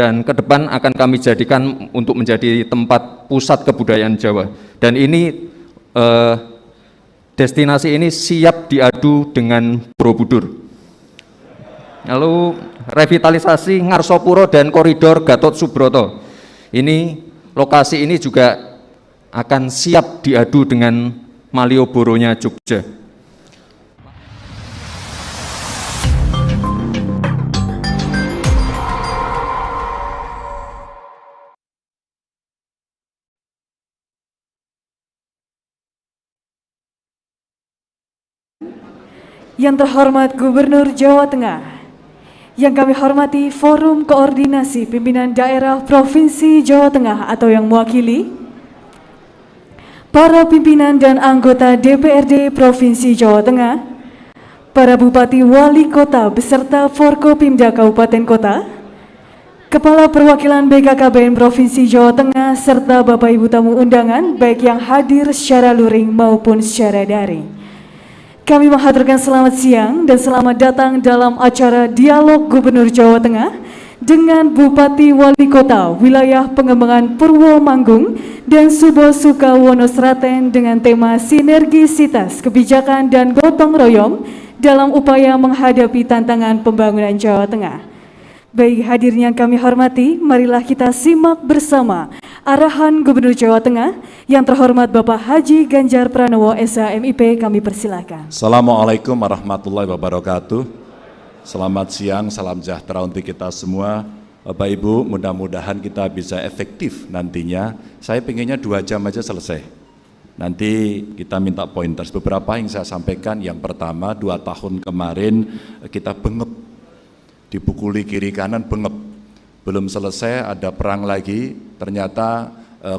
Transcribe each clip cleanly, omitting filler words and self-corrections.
dan ke depan akan kami jadikan untuk menjadi tempat pusat kebudayaan Jawa. Dan ini destinasi ini siap diadu dengan Borobudur. Lalu revitalisasi Ngarsopuro dan koridor Gatot Subroto. Ini lokasi ini juga akan siap diadu dengan Malioboro-nya Jogja. Yang terhormat Gubernur Jawa Tengah, yang kami hormati Forum Koordinasi Pimpinan Daerah Provinsi Jawa Tengah atau yang mewakili, para pimpinan dan anggota DPRD Provinsi Jawa Tengah, para Bupati Wali Kota beserta Forkopimda Kabupaten Kota, Kepala Perwakilan BKKBN Provinsi Jawa Tengah, serta Bapak Ibu tamu undangan baik yang hadir secara luring maupun secara daring. Kami menghaturkan selamat siang dan selamat datang dalam acara Dialog Gubernur Jawa Tengah dengan Bupati Wali Kota Wilayah Pengembangan Purwomanggung dan Subo Sukawono Sraten dengan tema Sinergisitas Kebijakan dan Gotong Royong dalam upaya menghadapi tantangan pembangunan Jawa Tengah. Baik hadirnya kami hormati, marilah kita simak bersama arahan Gubernur Jawa Tengah yang terhormat Bapak Haji Ganjar Pranowo SH MIP, kami persilakan. Assalamualaikum warahmatullahi wabarakatuh. Selamat siang, salam sejahtera untuk kita semua. Bapak Ibu, mudah-mudahan kita bisa efektif nantinya. Saya pengennya 2 jam aja selesai. Nanti kita minta pointers. Beberapa yang saya sampaikan, yang pertama 2 tahun kemarin kita bengep, dipukuli kiri kanan bengep. Belum selesai ada perang lagi, ternyata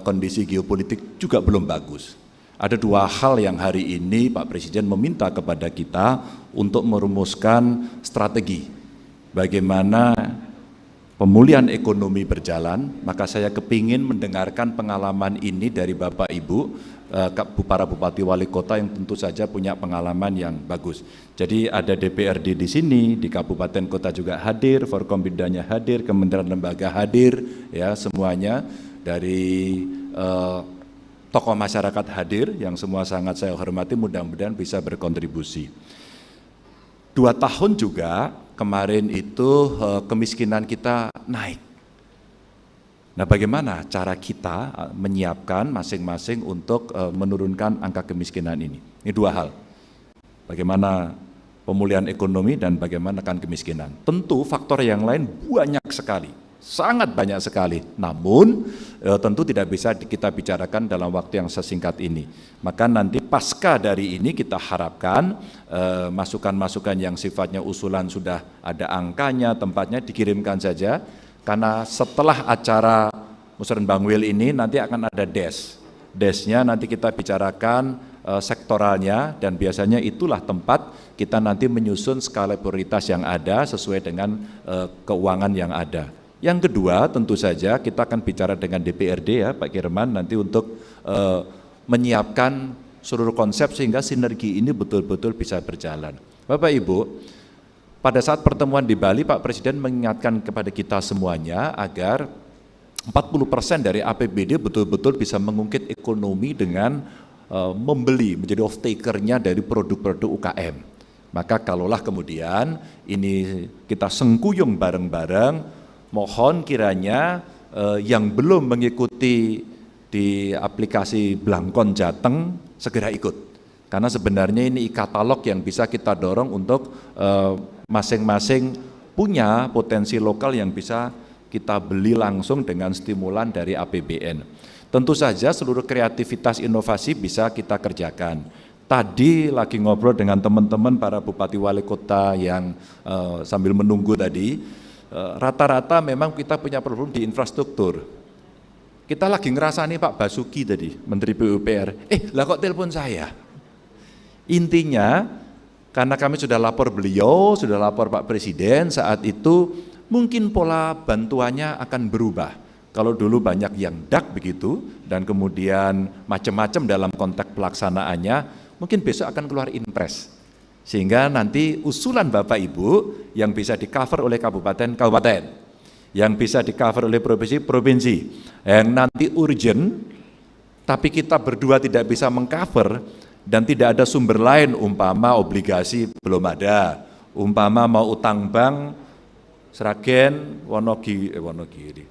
kondisi geopolitik juga belum bagus. Ada 2 hal yang hari ini Pak Presiden meminta kepada kita untuk merumuskan strategi bagaimana pemulihan ekonomi berjalan. Maka saya kepingin mendengarkan pengalaman ini dari Bapak Ibu, para Bupati Wali Kota yang tentu saja punya pengalaman yang bagus. Jadi ada DPRD di sini, di Kabupaten Kota juga hadir, Forkompimdanya hadir, Kementerian Lembaga hadir, ya semuanya, dari tokoh masyarakat hadir yang semua sangat saya hormati, mudah-mudahan bisa berkontribusi. 2 tahun juga kemarin itu kemiskinan kita naik. Nah, bagaimana cara kita menyiapkan masing-masing untuk menurunkan angka kemiskinan ini? Ini 2 hal. Bagaimana pemulihan ekonomi dan bagaimana kan kemiskinan. Tentu faktor yang lain banyak sekali, sangat banyak sekali. Namun tentu tidak bisa kita bicarakan dalam waktu yang sesingkat ini. Maka nanti pasca dari ini kita harapkan masukan-masukan yang sifatnya usulan sudah ada angkanya, tempatnya dikirimkan saja. Karena setelah acara Musrenbang Wil ini nanti akan ada Desnya nanti kita bicarakan sektoralnya, dan biasanya itulah tempat kita nanti menyusun skala prioritas yang ada sesuai dengan keuangan yang ada. Yang kedua tentu saja kita akan bicara dengan DPRD ya Pak Kirman nanti untuk menyiapkan seluruh konsep sehingga sinergi ini betul-betul bisa berjalan. Bapak Ibu, pada saat pertemuan di Bali, Pak Presiden mengingatkan kepada kita semuanya agar 40% dari APBD betul-betul bisa mengungkit ekonomi dengan membeli, menjadi off-taker-nya dari produk-produk UKM. Maka kalaulah kemudian ini kita sengkuyung bareng-bareng, mohon kiranya yang belum mengikuti di aplikasi Blangkon Jateng segera ikut. Karena sebenarnya ini e-katalog yang bisa kita dorong untuk masing-masing punya potensi lokal yang bisa kita beli langsung dengan stimulan dari APBN. Tentu saja seluruh kreativitas inovasi bisa kita kerjakan. Tadi lagi ngobrol dengan teman-teman para Bupati Wali Kota yang sambil menunggu tadi, rata-rata memang kita punya problem di infrastruktur. Kita lagi ngerasa nih Pak Basuki tadi, Menteri PUPR, lah kok telepon saya? Intinya, karena kami sudah lapor beliau, sudah lapor Pak Presiden, saat itu mungkin pola bantuannya akan berubah. Kalau dulu banyak yang dak begitu, dan kemudian macam-macam dalam konteks pelaksanaannya, mungkin besok akan keluar impres. Sehingga nanti usulan Bapak Ibu yang bisa di-cover oleh kabupaten-kabupaten. Yang bisa di-cover oleh provinsi. Yang nanti urgent, tapi kita berdua tidak bisa meng-cover, dan tidak ada sumber lain, umpama obligasi belum ada, umpama mau utang bank, Sragen, Wonogiri,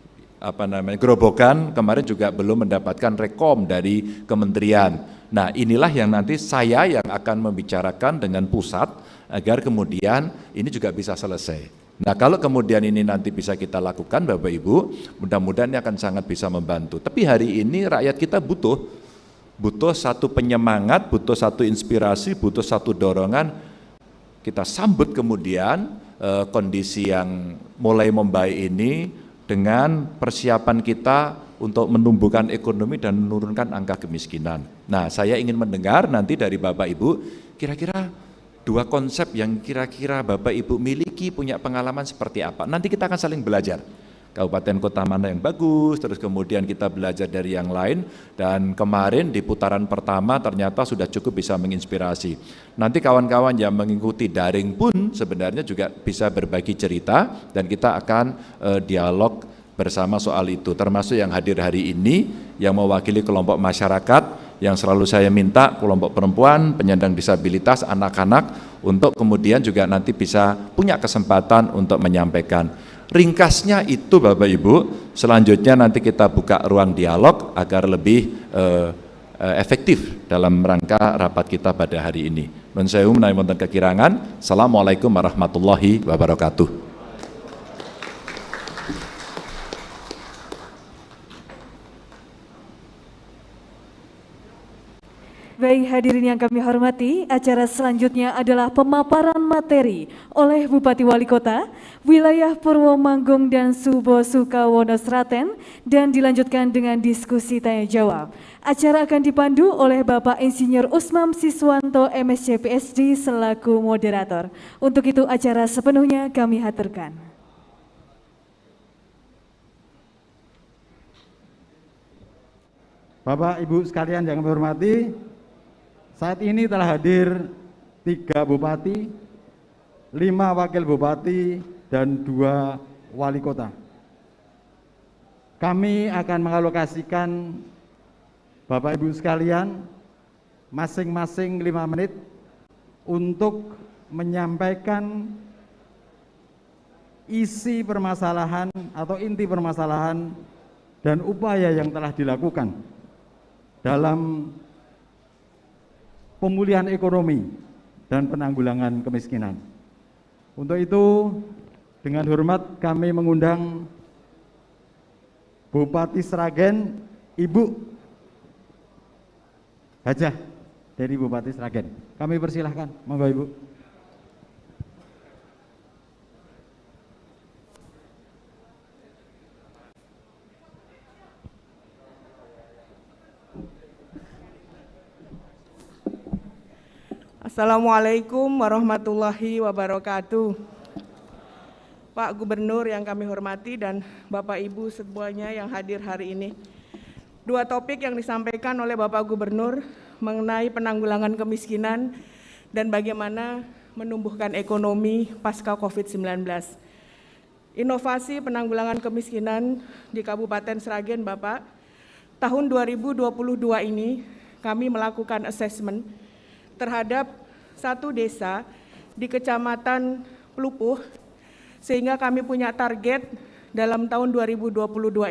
Grobogan kemarin juga belum mendapatkan rekom dari kementerian. Nah, inilah yang nanti saya yang akan membicarakan dengan pusat agar kemudian ini juga bisa selesai. Nah, kalau kemudian ini nanti bisa kita lakukan Bapak Ibu, mudah-mudahan ini akan sangat bisa membantu. Tapi hari ini rakyat kita butuh satu penyemangat, butuh satu inspirasi, butuh satu dorongan. Kita sambut kemudian kondisi yang mulai membaik ini dengan persiapan kita untuk menumbuhkan ekonomi dan menurunkan angka kemiskinan. Nah, saya ingin mendengar nanti dari Bapak Ibu, kira-kira 2 konsep yang kira-kira Bapak Ibu miliki, punya pengalaman seperti apa. Nanti kita akan saling belajar. Kabupaten kota mana yang bagus, terus kemudian kita belajar dari yang lain, dan kemarin di putaran pertama ternyata sudah cukup bisa menginspirasi. Nanti kawan-kawan yang mengikuti daring pun sebenarnya juga bisa berbagi cerita, dan kita akan dialog bersama soal itu, termasuk yang hadir hari ini yang mewakili kelompok masyarakat, yang selalu saya minta kelompok perempuan, penyandang disabilitas, anak-anak, untuk kemudian juga nanti bisa punya kesempatan untuk menyampaikan. Ringkasnya itu Bapak Ibu, selanjutnya nanti kita buka ruang dialog agar lebih efektif dalam rangka rapat kita pada hari ini. Nun sewu menawi wonten kekirangan. Assalamualaikum warahmatullahi wabarakatuh. Baik hadirin yang kami hormati, acara selanjutnya adalah pemaparan materi oleh Bupati Wali Kota, Wilayah Purwomanggung dan Subo Sukawono Sraten, dan dilanjutkan dengan diskusi tanya jawab. Acara akan dipandu oleh Bapak Insinyur Usmam Siswanto MSc PSD selaku moderator. Untuk itu acara sepenuhnya kami haturkan. Bapak Ibu sekalian yang kami hormati, saat ini telah hadir 3 bupati, 5 wakil bupati, dan 2 wali kota. Kami akan mengalokasikan Bapak Ibu sekalian masing-masing 5 menit untuk menyampaikan isi permasalahan atau inti permasalahan dan upaya yang telah dilakukan dalam pemulihan ekonomi dan penanggulangan kemiskinan. Untuk itu, dengan hormat kami mengundang Bupati Sragen, Ibu Hajah dari Bupati Sragen. Kami persilahkan, monggo Ibu. Assalamualaikum warahmatullahi wabarakatuh. Pak Gubernur yang kami hormati dan Bapak Ibu semuanya yang hadir hari ini. 2 topik yang disampaikan oleh Bapak Gubernur mengenai penanggulangan kemiskinan dan bagaimana menumbuhkan ekonomi pasca COVID-19. Inovasi penanggulangan kemiskinan di Kabupaten Sragen, Bapak, tahun 2022 ini kami melakukan assessment terhadap 1 desa di Kecamatan Pelupuh, sehingga kami punya target dalam tahun 2022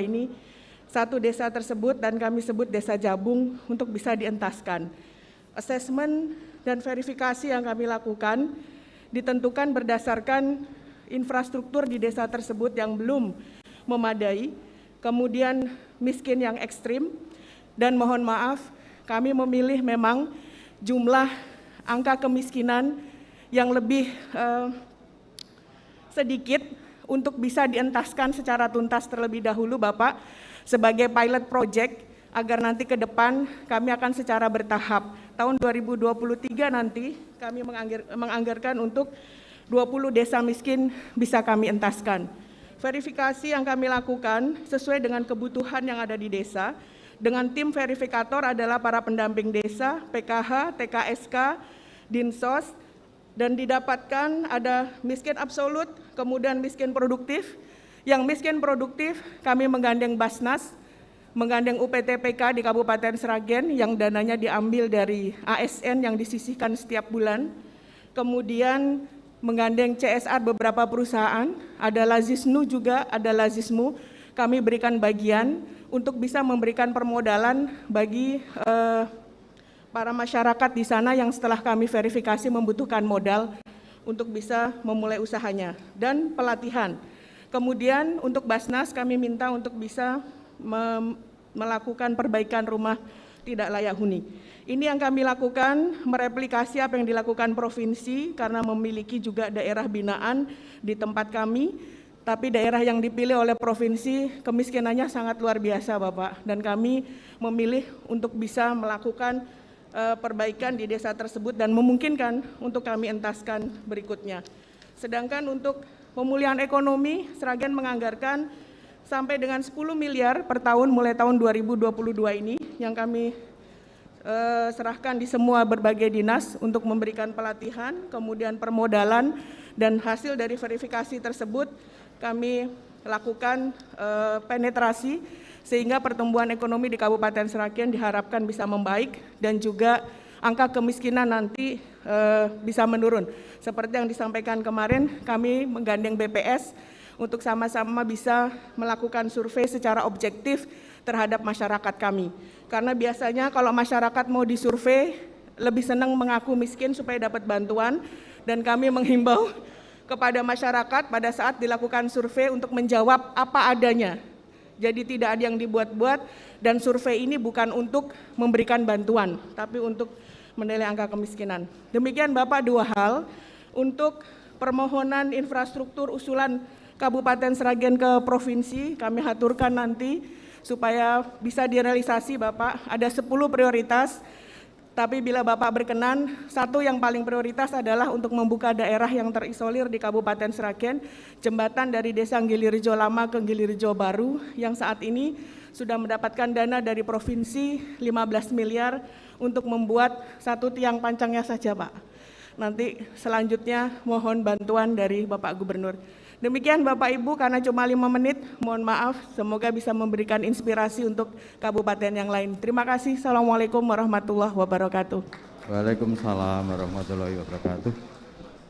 ini 1 desa tersebut, dan kami sebut Desa Jabung, untuk bisa dientaskan. Assessment dan verifikasi yang kami lakukan ditentukan berdasarkan infrastruktur di desa tersebut yang belum memadai, kemudian miskin yang ekstrim, dan mohon maaf kami memilih memang jumlah angka kemiskinan yang lebih sedikit untuk bisa dientaskan secara tuntas terlebih dahulu Bapak, sebagai pilot project, agar nanti ke depan kami akan secara bertahap. Tahun 2023 nanti kami menganggarkan untuk 20 desa miskin bisa kami entaskan. Verifikasi yang kami lakukan sesuai dengan kebutuhan yang ada di desa, dengan tim verifikator adalah para pendamping desa, PKH, TKSK, Dinsos, dan didapatkan ada miskin absolut, kemudian miskin produktif, Yang miskin produktif, kami menggandeng Basnas, menggandeng UPTPK di Kabupaten Sragen yang dananya diambil dari ASN yang disisihkan setiap bulan. Kemudian menggandeng CSR beberapa perusahaan, ada Lazisnu juga, ada Lazismu. Kami berikan bagian untuk bisa memberikan permodalan bagi para masyarakat di sana yang setelah kami verifikasi membutuhkan modal untuk bisa memulai usahanya, dan pelatihan. Kemudian untuk Basnas kami minta untuk bisa melakukan perbaikan rumah tidak layak huni. Ini yang kami lakukan, mereplikasi apa yang dilakukan provinsi karena memiliki juga daerah binaan di tempat kami, tapi daerah yang dipilih oleh provinsi kemiskinannya sangat luar biasa Bapak, dan kami memilih untuk bisa melakukan perbaikan di desa tersebut dan memungkinkan untuk kami entaskan berikutnya. Sedangkan untuk pemulihan ekonomi, Sragen menganggarkan sampai dengan 10 miliar per tahun mulai tahun 2022 ini yang kami serahkan di semua berbagai dinas untuk memberikan pelatihan, kemudian permodalan, dan hasil dari verifikasi tersebut kami lakukan penetrasi sehingga pertumbuhan ekonomi di Kabupaten Sragen diharapkan bisa membaik dan juga angka kemiskinan nanti bisa menurun. Seperti yang disampaikan kemarin, kami menggandeng BPS untuk sama-sama bisa melakukan survei secara objektif terhadap masyarakat kami. Karena biasanya kalau masyarakat mau disurvei, lebih senang mengaku miskin supaya dapat bantuan, dan kami menghimbau kepada masyarakat pada saat dilakukan survei untuk menjawab apa adanya. Jadi tidak ada yang dibuat-buat, dan survei ini bukan untuk memberikan bantuan, tapi untuk menilai angka kemiskinan. Demikian Bapak, dua hal. Untuk permohonan infrastruktur usulan Kabupaten Sragen ke Provinsi, kami haturkan nanti supaya bisa direalisasi Bapak. Ada 10 prioritas, tapi bila Bapak berkenan, satu yang paling prioritas adalah untuk membuka daerah yang terisolir di Kabupaten Sragen, jembatan dari Desa Gilirjo Lama ke Gilirjo Baru, yang saat ini sudah mendapatkan dana dari Provinsi 15 miliar untuk membuat satu tiang pancangnya saja Pak. Nanti selanjutnya mohon bantuan dari Bapak Gubernur. Demikian Bapak Ibu, karena cuma 5 menit, mohon maaf, semoga bisa memberikan inspirasi untuk kabupaten yang lain. Terima kasih. Assalamualaikum warahmatullahi wabarakatuh. Waalaikumsalam warahmatullahi wabarakatuh.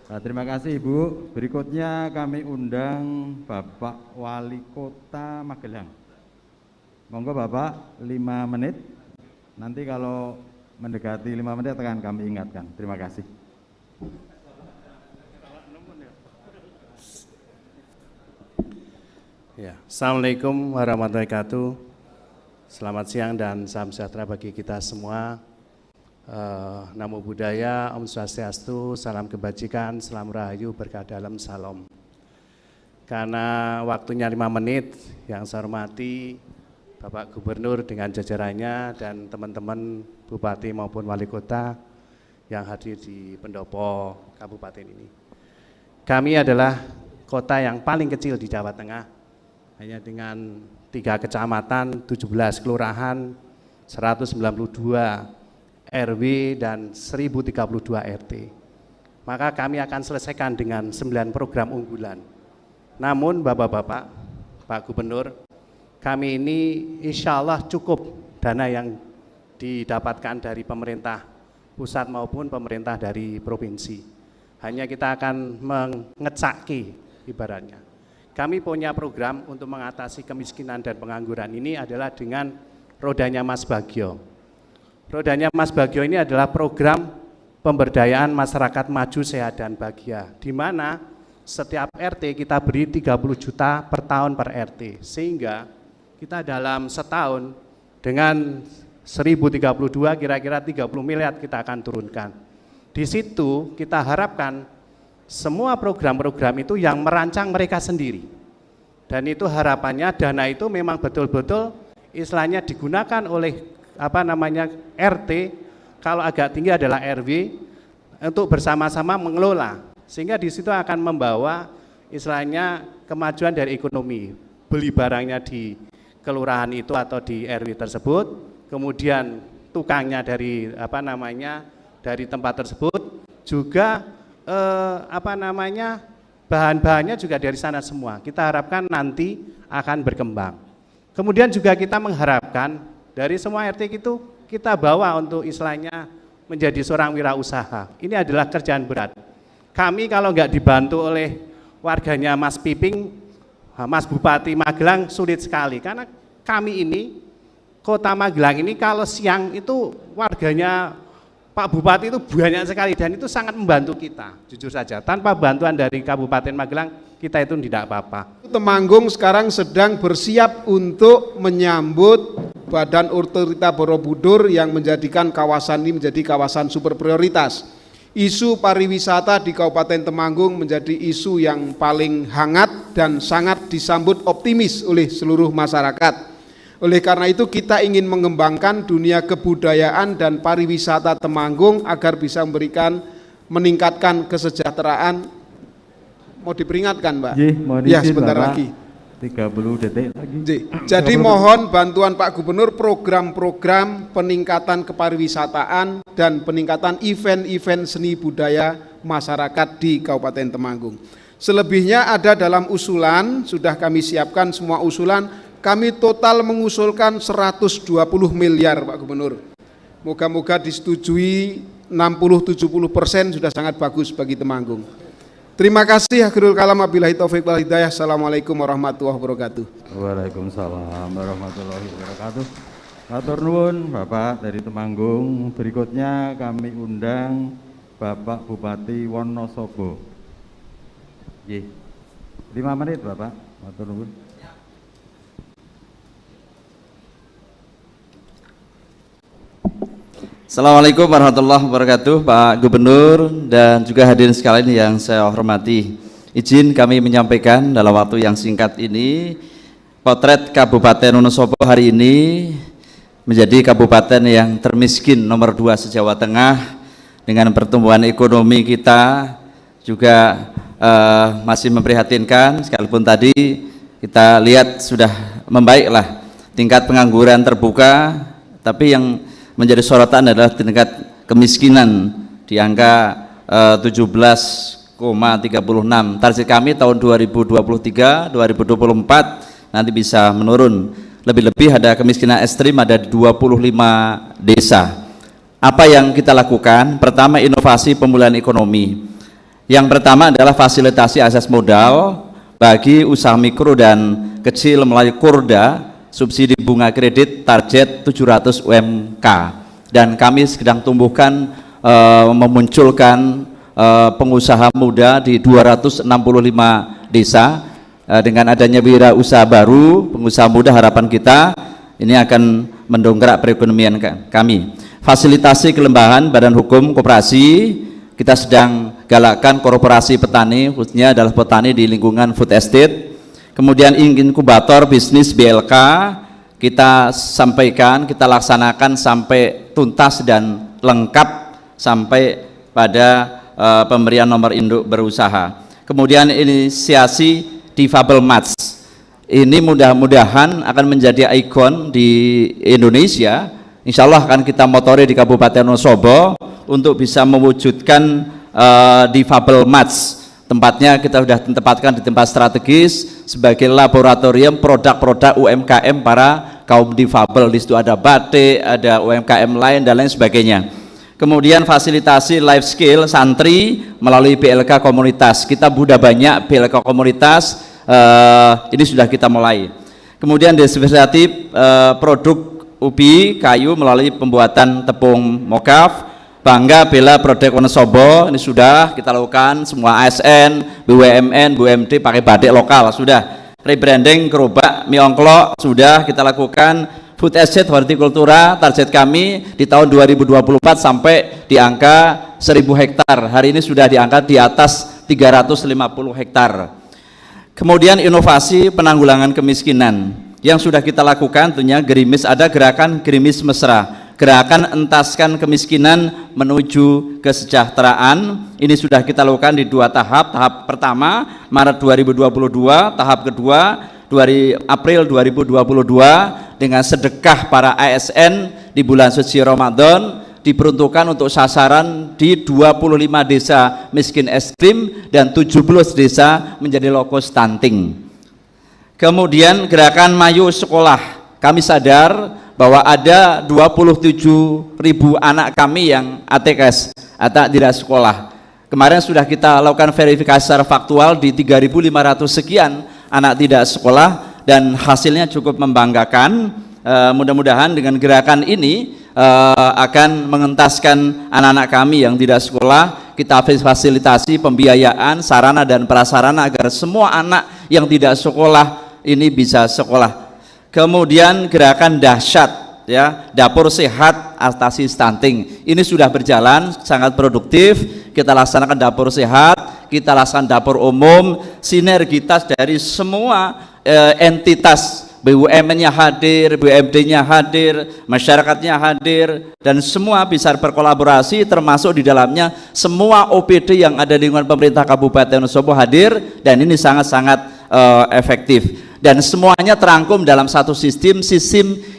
Nah, terima kasih Ibu. Berikutnya kami undang Bapak Wali Kota Magelang. Monggo Bapak, 5 menit. Nanti kalau mendekati 5 menit akan kami ingatkan. Terima kasih. Ya, Assalamualaikum warahmatullahi wabarakatuh. Selamat siang dan salam sejahtera bagi kita semua. Namo Buddhaya, Om Swastiastu, salam kebajikan, salam rahayu, berkah dalam, salam. Karena waktunya 5 menit, yang saya hormati Bapak Gubernur dengan jajarannya dan teman-teman Bupati maupun Wali Kota yang hadir di pendopo Kabupaten ini. Kami adalah kota yang paling kecil di Jawa Tengah, hanya dengan 3 kecamatan, 17 kelurahan, 192 RW dan 1032 RT. Maka kami akan selesaikan dengan 9 program unggulan. Namun Bapak-Bapak, Pak Gubernur, kami ini insya Allah cukup dana yang didapatkan dari pemerintah pusat maupun pemerintah dari provinsi. Hanya kita akan mengecaki ibaratnya. Kami punya program untuk mengatasi kemiskinan dan pengangguran ini adalah dengan Rodanya Mas Bagio. Rodanya Mas Bagio ini adalah program pemberdayaan masyarakat maju, sehat, dan bahagia, di mana setiap RT kita beri 30 juta per tahun per RT, sehingga kita dalam setahun dengan 1032 kira-kira 30 miliar kita akan turunkan. Di situ kita harapkan semua program-program itu yang merancang mereka sendiri. Dan itu harapannya dana itu memang betul-betul istilahnya digunakan oleh RT, kalau agak tinggi adalah RW, untuk bersama-sama mengelola. Sehingga di situ akan membawa istilahnya kemajuan dari ekonomi. Beli barangnya di kelurahan itu atau di RW tersebut, kemudian tukangnya dari dari tempat tersebut juga bahan-bahannya juga dari sana semua. Kita harapkan nanti akan berkembang. Kemudian juga kita mengharapkan dari semua RT itu kita bawa untuk istilahnya menjadi seorang wirausaha. Ini adalah kerjaan berat. Kami kalau nggak dibantu oleh warganya Mas Piping, Mas Bupati Magelang sulit sekali. Karena kami ini, Kota Magelang ini kalau siang itu warganya Pak Bupati itu banyak sekali dan itu sangat membantu kita, jujur saja. Tanpa bantuan dari Kabupaten Magelang, kita itu tidak apa-apa. Temanggung sekarang sedang bersiap untuk menyambut Badan Otorita Borobudur yang menjadikan kawasan ini menjadi kawasan super prioritas. Isu pariwisata di Kabupaten Temanggung menjadi isu yang paling hangat dan sangat disambut optimis oleh seluruh masyarakat. Oleh karena itu kita ingin mengembangkan dunia kebudayaan dan pariwisata Temanggung agar bisa meningkatkan kesejahteraan. Mau diperingatkan, Mbak? Ya, sebentar Bapak, lagi. 30 detik lagi. Jadi mohon bantuan Pak Gubernur program-program peningkatan kepariwisataan dan peningkatan event-event seni budaya masyarakat di Kabupaten Temanggung. Selebihnya ada dalam usulan, sudah kami siapkan semua usulan. Kami total mengusulkan 120 miliar Pak Gubernur. Moga-moga disetujui 60-70% sudah sangat bagus bagi Temanggung. Terima kasih. Akhirul kalam, wabillahi taufiq wal hidayah. Assalamualaikum warahmatullahi wabarakatuh. Waalaikumsalam warahmatullahi wabarakatuh. Matur nuwun Bapak dari Temanggung. Berikutnya kami undang Bapak Bupati Wonosobo. 5 menit Bapak. Matur nuwun. Assalamualaikum warahmatullahi wabarakatuh, Pak Gubernur dan juga hadirin sekalian yang saya hormati. Izin kami menyampaikan dalam waktu yang singkat ini, potret Kabupaten Wonosobo hari ini menjadi kabupaten yang termiskin nomor 2 se-Jawa Tengah, dengan pertumbuhan ekonomi kita juga masih memprihatinkan, sekalipun tadi kita lihat sudah membaiklah tingkat pengangguran terbuka, tapi yang menjadi sorotan adalah tingkat kemiskinan di angka 17,36. Target kami tahun 2023, 2024 nanti bisa menurun. Lebih-lebih ada kemiskinan ekstrim ada di 25 desa. Apa yang kita lakukan? Pertama, inovasi pemulihan ekonomi. Yang pertama adalah fasilitasi akses modal bagi usaha mikro dan kecil melalui Kurda, subsidi bunga kredit target 700 UMK, dan kami sedang tumbuhkan memunculkan pengusaha muda di 265 desa. Dengan adanya wirausaha baru, pengusaha muda, harapan kita ini akan mendongkrak perekonomian kami. Fasilitasi kelembahan badan hukum koperasi, kita sedang galakkan korporasi petani, khususnya adalah petani di lingkungan food estate. Kemudian inkubator bisnis BLK kita sampaikan, kita laksanakan sampai tuntas dan lengkap sampai pada pemberian nomor induk berusaha. Kemudian inisiasi Difabel Mats, ini mudah-mudahan akan menjadi ikon di Indonesia. Insya Allah akan kita motori di Kabupaten Wonosobo untuk bisa mewujudkan Difabel Mats. Tempatnya kita sudah tempatkan di tempat strategis sebagai laboratorium produk-produk UMKM para kaum difabel. Di situ ada batik, ada UMKM lain dan lain sebagainya. Kemudian fasilitasi life skill santri melalui BLK komunitas. Kita sudah banyak BLK komunitas, ini sudah kita mulai. Kemudian diversifikasi produk ubi kayu melalui pembuatan tepung mokaf. Bangga bela produk Wonosobo, ini sudah kita lakukan semua ASN, BUMN, BUMD pakai batik lokal, sudah. Rebranding gerobak mie ongklok sudah kita lakukan. Food estate hortikultura, target kami di tahun 2024 sampai di angka 1000 hektar. Hari ini sudah diangkat di atas 350 hektar. Kemudian inovasi penanggulangan kemiskinan yang sudah kita lakukan, tentunya gerimis, ada gerakan gerimis mesra, gerakan entaskan kemiskinan menuju kesejahteraan. Ini sudah kita lakukan di 2 tahap. Tahap pertama Maret 2022, tahap kedua April 2022 dengan sedekah para ASN di bulan suci Ramadan diperuntukkan untuk sasaran di 25 desa miskin ekstrim dan 17 desa menjadi lokus stunting. Kemudian gerakan Mayu Sekolah, kami sadar bahwa ada 27.000 anak kami yang ATKS atau tidak sekolah. Kemarin sudah kita lakukan verifikasi secara faktual di 3.500 sekian anak tidak sekolah dan hasilnya cukup membanggakan. Mudah-mudahan dengan gerakan ini akan mengentaskan anak-anak kami yang tidak sekolah. Kita fasilitasi pembiayaan, sarana dan prasarana agar semua anak yang tidak sekolah ini bisa sekolah. Kemudian gerakan dahsyat ya, dapur sehat atasi stunting. Ini sudah berjalan sangat produktif. Kita laksanakan dapur sehat, kita laksanakan dapur umum, sinergitas dari semua entitas, BUMN-nya hadir, BUMD-nya hadir, masyarakatnya hadir, dan semua bisa berkolaborasi, termasuk di dalamnya semua OPD yang ada di lingkungan pemerintah Kabupaten Wonosobo hadir, dan ini sangat-sangat efektif. Dan semuanya terangkum dalam satu sistem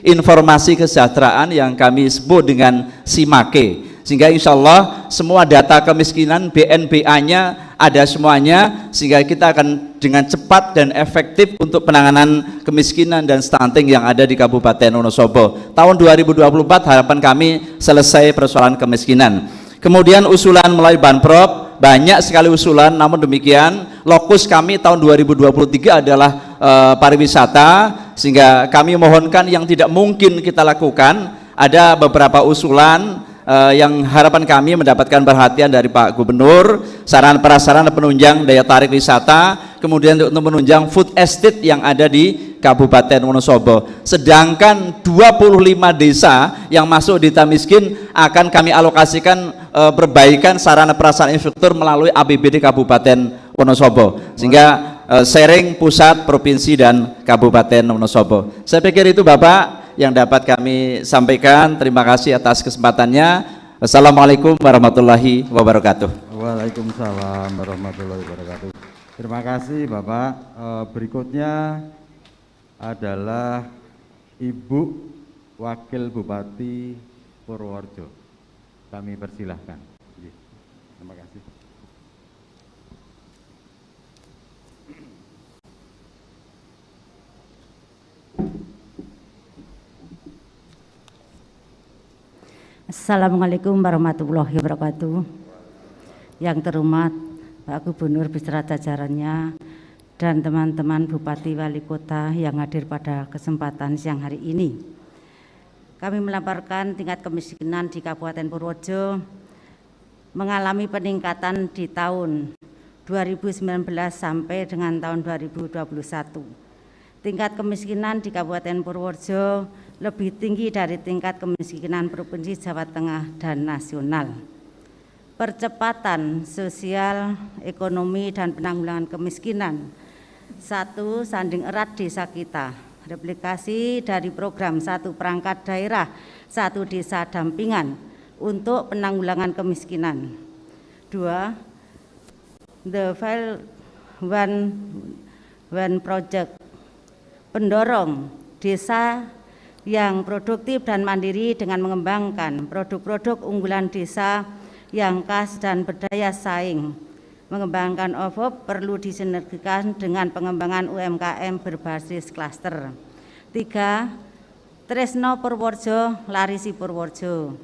informasi kesejahteraan yang kami sebut dengan SIMAKE, sehingga insya Allah semua data kemiskinan BNBA-nya ada semuanya, sehingga kita akan dengan cepat dan efektif untuk penanganan kemiskinan dan stunting yang ada di Kabupaten Wonosobo. Tahun 2024 harapan kami selesai persoalan kemiskinan. Kemudian usulan melalui Banprop, banyak sekali usulan, namun demikian lokus kami tahun 2023 adalah pariwisata, sehingga kami mohonkan yang tidak mungkin kita lakukan. Ada beberapa usulan yang harapan kami mendapatkan perhatian dari Pak Gubernur, sarana prasarana penunjang daya tarik wisata, kemudian untuk menunjang food estate yang ada di Kabupaten Wonosobo. Sedangkan 25 desa yang masuk desa miskin akan kami alokasikan perbaikan sarana prasarana infrastruktur melalui APBD Kabupaten Wonosobo, sehingga sharing pusat, provinsi, dan Kabupaten Wonosobo. Saya pikir itu Bapak yang dapat kami sampaikan. Terima kasih atas kesempatannya. Wassalamualaikum warahmatullahi wabarakatuh. Waalaikumsalam warahmatullahi wabarakatuh. Terima kasih Bapak. Berikutnya adalah Ibu Wakil Bupati Purworejo. Kami persilahkan. Terima kasih. Assalamualaikum warahmatullahi wabarakatuh. Yang terhormat Pak Gubernur beserta jajarannya dan teman-teman Bupati Wali Kota yang hadir pada kesempatan siang hari ini. Kami melaporkan tingkat kemiskinan di Kabupaten Purworejo mengalami peningkatan di tahun 2019 sampai dengan tahun 2021. Tingkat kemiskinan di Kabupaten Purworejo lebih tinggi dari tingkat kemiskinan Provinsi Jawa Tengah dan nasional. Percepatan sosial, ekonomi, dan penanggulangan kemiskinan. 1. Sanding erat desa kita. Replikasi dari program 1 perangkat daerah, 1 desa dampingan untuk penanggulangan kemiskinan. 2. The File One Project. Pendorong desa yang produktif dan mandiri dengan mengembangkan produk-produk unggulan desa yang khas dan berdaya saing. Mengembangkan OVOP perlu disinergikan dengan pengembangan UMKM berbasis klaster. 3. Tresno Purworejo, Larisi Purworejo.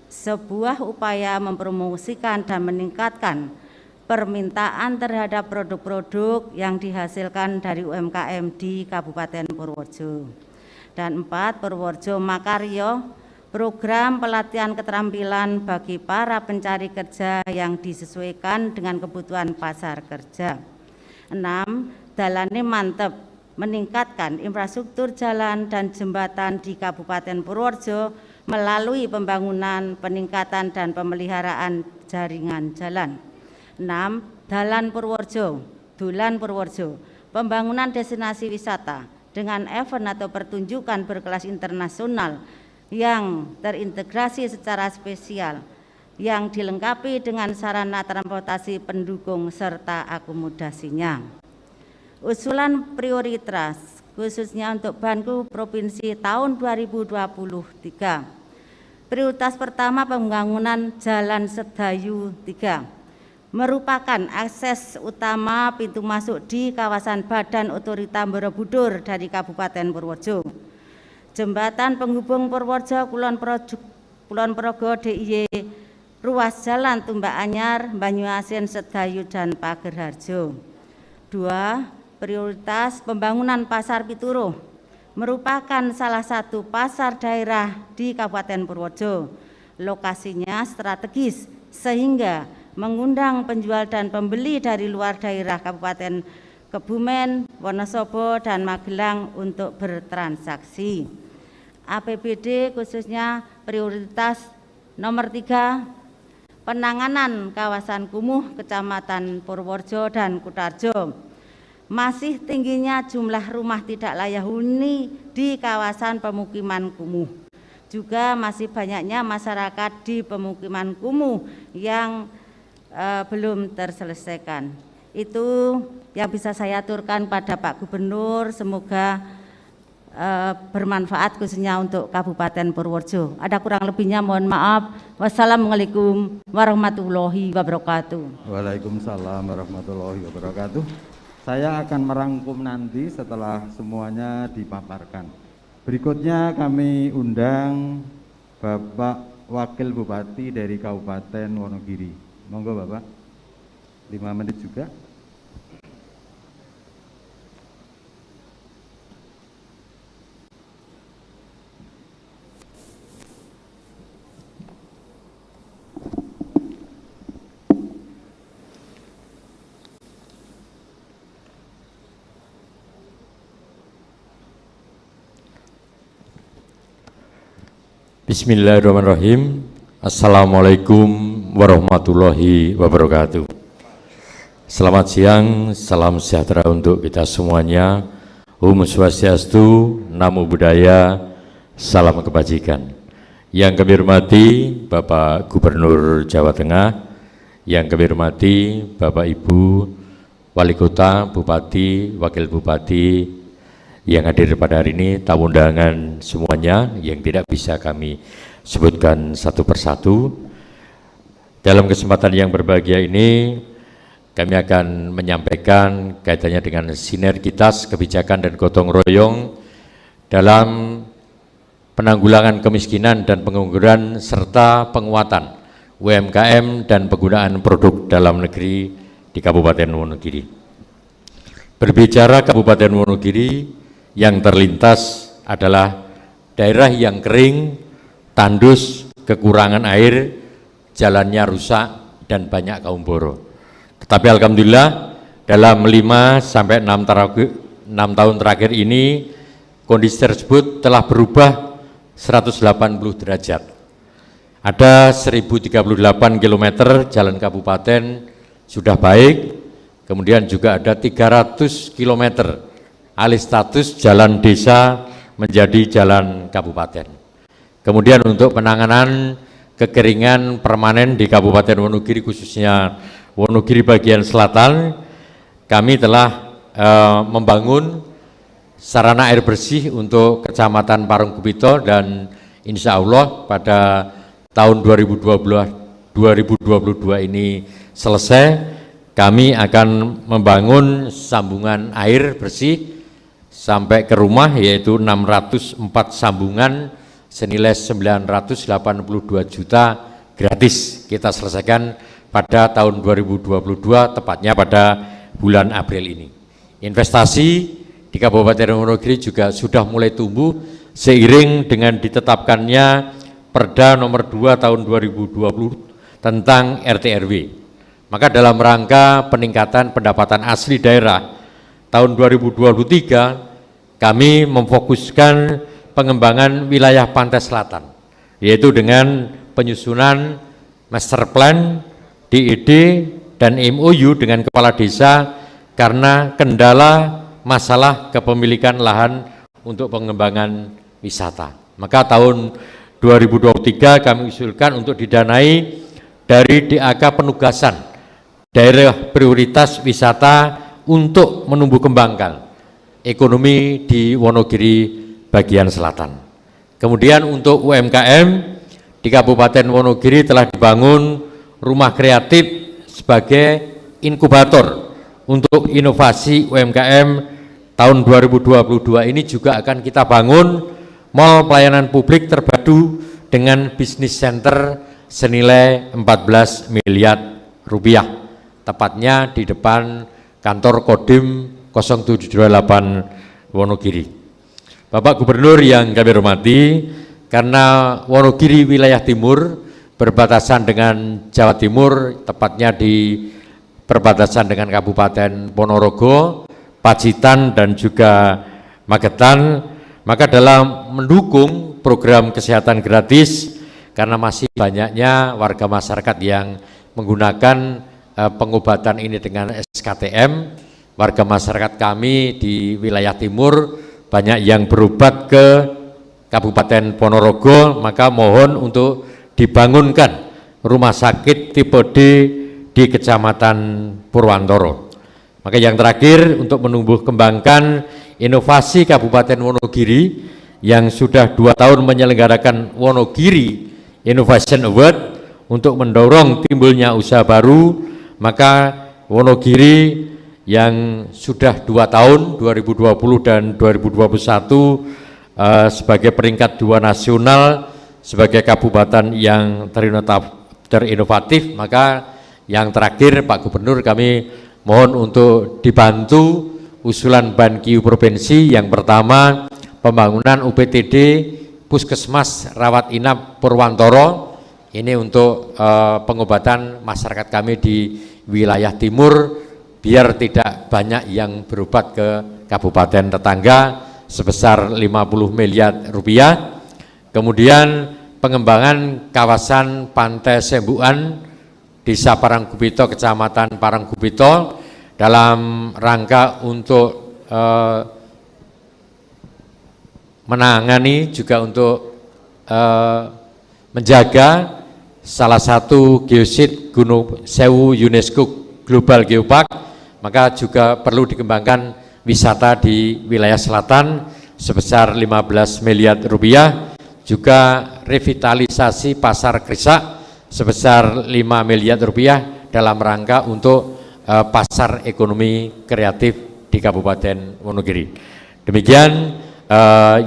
Sebuah upaya mempromosikan dan meningkatkan permintaan terhadap produk-produk yang dihasilkan dari UMKM di Kabupaten Purworejo. Dan 4. Purworejo Makaryo, program pelatihan keterampilan bagi para pencari kerja yang disesuaikan dengan kebutuhan pasar kerja. 6. Dalane mantep, meningkatkan infrastruktur jalan dan jembatan di Kabupaten Purworejo melalui pembangunan, peningkatan, dan pemeliharaan jaringan jalan. 6. Dalan Purworejo, Dolan Purworejo, pembangunan destinasi wisata dengan event atau pertunjukan berkelas internasional yang terintegrasi secara spesial, yang dilengkapi dengan sarana transportasi pendukung serta akomodasinya. Usulan prioritas khususnya untuk Banku Provinsi tahun 2023. Prioritas pertama pembangunan Jalan Sedayu 3 merupakan akses utama pintu masuk di kawasan Badan Otorita Borobudur dari Kabupaten Purworejo. Jembatan penghubung Purworejo Kulon Progo DIY ruas jalan Tumbak Anyar, Banyuasin, Sedayu, dan Pagerharjo. 2. Prioritas pembangunan Pasar Pituruh merupakan salah satu pasar daerah di Kabupaten Purworejo. Lokasinya strategis sehingga mengundang penjual dan pembeli dari luar daerah Kabupaten Kebumen, Wonosobo, dan Magelang untuk bertransaksi. APBD khususnya prioritas nomor 3, penanganan kawasan kumuh Kecamatan Purworejo dan Kutarjo. Masih tingginya jumlah rumah tidak layak huni di kawasan pemukiman kumuh. Juga masih banyaknya masyarakat di pemukiman kumuh yang belum terselesaikan. Itu yang bisa saya aturkan pada Pak Gubernur, semoga bermanfaat khususnya untuk Kabupaten Purworejo. Ada kurang lebihnya mohon maaf. Wassalamualaikum warahmatullahi wabarakatuh. Waalaikumsalam warahmatullahi wabarakatuh. Saya akan merangkum nanti setelah semuanya dipaparkan. Berikutnya kami undang Bapak Wakil Bupati dari Kabupaten Wonogiri. Monggo Bapak, 5 menit juga. Bismillahirrahmanirrahim. Assalamualaikum warahmatullahi wabarakatuh. Selamat siang, salam sejahtera untuk kita semuanya. Om Swastiastu, Namo Buddhaya, salam kebajikan. Yang kami hormati Bapak Gubernur Jawa Tengah, yang kami hormati Bapak Ibu Wali Kota, Bupati, Wakil Bupati yang hadir pada hari ini, tamu undangan semuanya yang tidak bisa kami sebutkan satu persatu. Dalam kesempatan yang berbahagia ini, kami akan menyampaikan kaitannya dengan sinergitas kebijakan dan gotong royong dalam penanggulangan kemiskinan dan pengangguran serta penguatan UMKM dan penggunaan produk dalam negeri di Kabupaten Wonogiri. Berbicara Kabupaten Wonogiri, yang terlintas adalah daerah yang kering, tandus, kekurangan air, jalannya rusak, dan banyak kaum boro. Tetapi alhamdulillah dalam 5 sampai 6 tahun terakhir ini, kondisi tersebut telah berubah 180 derajat. Ada 1038 km jalan kabupaten sudah baik, kemudian juga ada 300 km alih status jalan desa menjadi jalan kabupaten. Kemudian untuk penanganan kekeringan permanen di Kabupaten Wonogiri, khususnya Wonogiri bagian selatan, kami telah membangun sarana air bersih untuk Kecamatan Parungkubito, dan insya Allah pada tahun 2022 ini selesai. Kami akan membangun sambungan air bersih sampai ke rumah, yaitu 604 sambungan senilai 982 juta gratis kita selesaikan pada tahun 2022, tepatnya pada bulan April ini. Investasi di Kabupaten Wonogiri juga sudah mulai tumbuh seiring dengan ditetapkannya Perda nomor 2 tahun 2020 tentang RT/RW. Maka dalam rangka peningkatan pendapatan asli daerah tahun 2023, kami memfokuskan pengembangan wilayah pantai selatan, yaitu dengan penyusunan master plan, DED, dan MOU dengan kepala desa karena kendala masalah kepemilikan lahan untuk pengembangan wisata. Maka tahun 2023 kami usulkan untuk didanai dari DAK penugasan daerah prioritas wisata untuk menumbuh kembangkan ekonomi di Wonogiri bagian selatan. Kemudian untuk UMKM di Kabupaten Wonogiri telah dibangun rumah kreatif sebagai inkubator untuk inovasi UMKM. Tahun 2022 ini juga akan kita bangun mall pelayanan publik terpadu dengan bisnis center senilai 14 miliar rupiah, tepatnya di depan kantor Kodim 0728 Wonogiri. Bapak Gubernur yang kami hormati, karena Wonogiri wilayah timur berbatasan dengan Jawa Timur, tepatnya di perbatasan dengan Kabupaten Ponorogo, Pacitan dan juga Magetan, maka dalam mendukung program kesehatan gratis, karena masih banyaknya warga masyarakat yang menggunakan pengobatan ini dengan SKTM, warga masyarakat kami di wilayah timur banyak yang berobat ke Kabupaten Ponorogo, maka mohon untuk dibangunkan rumah sakit tipe D di Kecamatan Purwantoro. Maka yang terakhir, untuk menumbuh kembangkan inovasi Kabupaten Wonogiri yang sudah 2 tahun menyelenggarakan Wonogiri Innovation Award untuk mendorong timbulnya usaha baru, maka Wonogiri yang sudah 2 tahun 2020 dan 2021 sebagai peringkat 2 nasional sebagai kabupaten yang terinovatif, maka yang terakhir Pak Gubernur, kami mohon untuk dibantu usulan Bankiu Provinsi. Yang pertama, pembangunan UPTD Puskesmas Rawat Inap Purwantoro, ini untuk pengobatan masyarakat kami di wilayah timur, biar tidak banyak yang berobat ke kabupaten tetangga, sebesar 50 miliar rupiah. Kemudian pengembangan kawasan Pantai Sembuan Desa Paranggupito, Kecamatan Paranggupito, dalam rangka untuk menangani juga untuk menjaga salah satu geosit Gunung Sewu UNESCO Global Geopark, maka juga perlu dikembangkan wisata di wilayah selatan sebesar 15 miliar rupiah, juga revitalisasi Pasar Krisak sebesar 5 miliar rupiah dalam rangka untuk pasar ekonomi kreatif di Kabupaten Wonogiri. Demikian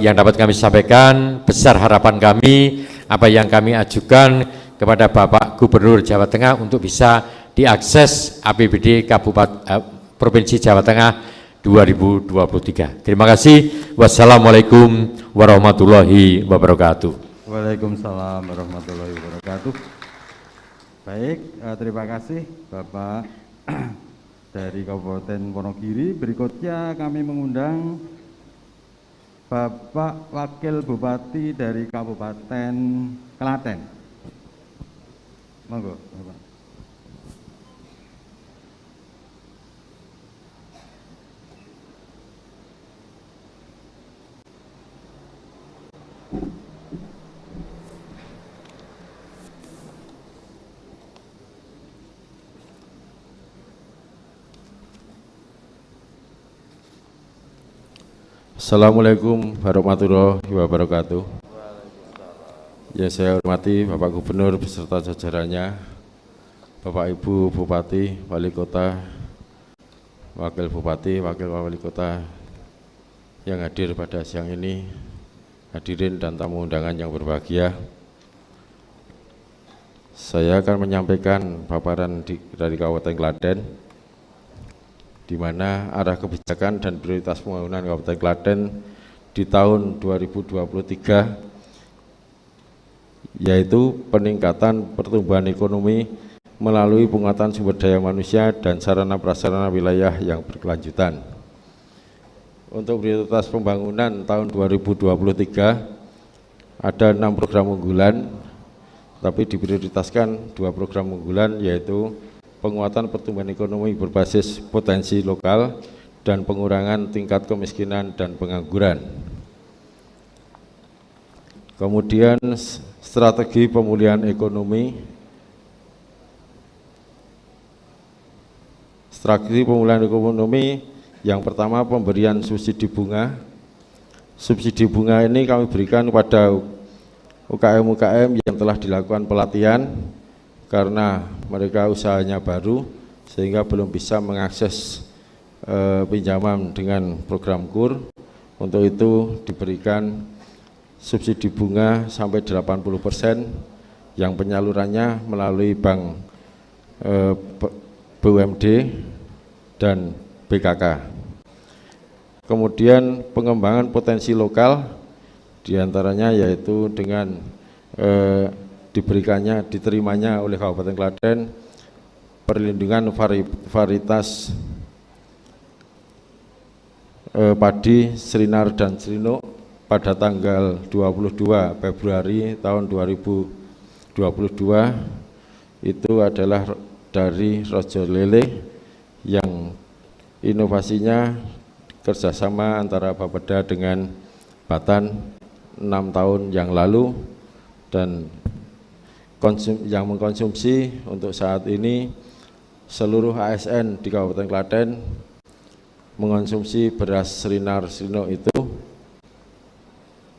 yang dapat kami sampaikan. Besar harapan kami apa yang kami ajukan kepada Bapak Gubernur Jawa Tengah untuk bisa diakses APBD Provinsi Jawa Tengah 2023. Terima kasih. Wassalamualaikum warahmatullahi wabarakatuh. Waalaikumsalam warahmatullahi wabarakatuh. Baik, terima kasih Bapak dari Kabupaten Wonogiri. Berikutnya kami mengundang Bapak Wakil Bupati dari Kabupaten Klaten. Monggo, Bapak. Assalamualaikum warahmatullahi wabarakatuh. Yang saya hormati Bapak Gubernur beserta jajarannya, Bapak Ibu Bupati, Wali Kota, Wakil Bupati, Wakil Wali Kota yang hadir pada siang ini, hadirin dan tamu undangan yang berbahagia. Saya akan menyampaikan paparan dari Kabupaten Klaten, di mana arah kebijakan dan prioritas pembangunan Kabupaten Klaten di tahun 2023, yaitu peningkatan pertumbuhan ekonomi melalui penguatan sumber daya manusia dan sarana prasarana wilayah yang berkelanjutan. Untuk prioritas pembangunan tahun 2023 ada 6 program unggulan, tapi diprioritaskan 2 program unggulan, yaitu penguatan pertumbuhan ekonomi berbasis potensi lokal dan pengurangan tingkat kemiskinan dan pengangguran. Kemudian strategi pemulihan ekonomi. Strategi pemulihan ekonomi yang pertama, pemberian subsidi bunga. Subsidi bunga ini kami berikan kepada UKM-UKM yang telah dilakukan pelatihan karena mereka usahanya baru sehingga belum bisa mengakses pinjaman dengan program KUR. Untuk itu diberikan subsidi bunga sampai 80% yang penyalurannya melalui bank BUMD dan BKK. Kemudian pengembangan potensi lokal diantaranya yaitu dengan diterimanya oleh Kabupaten Klaten perlindungan varietas padi Srinar dan Srino pada tanggal 22 Februari tahun 2022 itu adalah dari Rojo Lele yang inovasinya kerjasama antara Bapeda dengan Batan 6 tahun yang lalu, dan yang mengkonsumsi untuk saat ini seluruh ASN di Kabupaten Klaten mengonsumsi beras Srinar Srino itu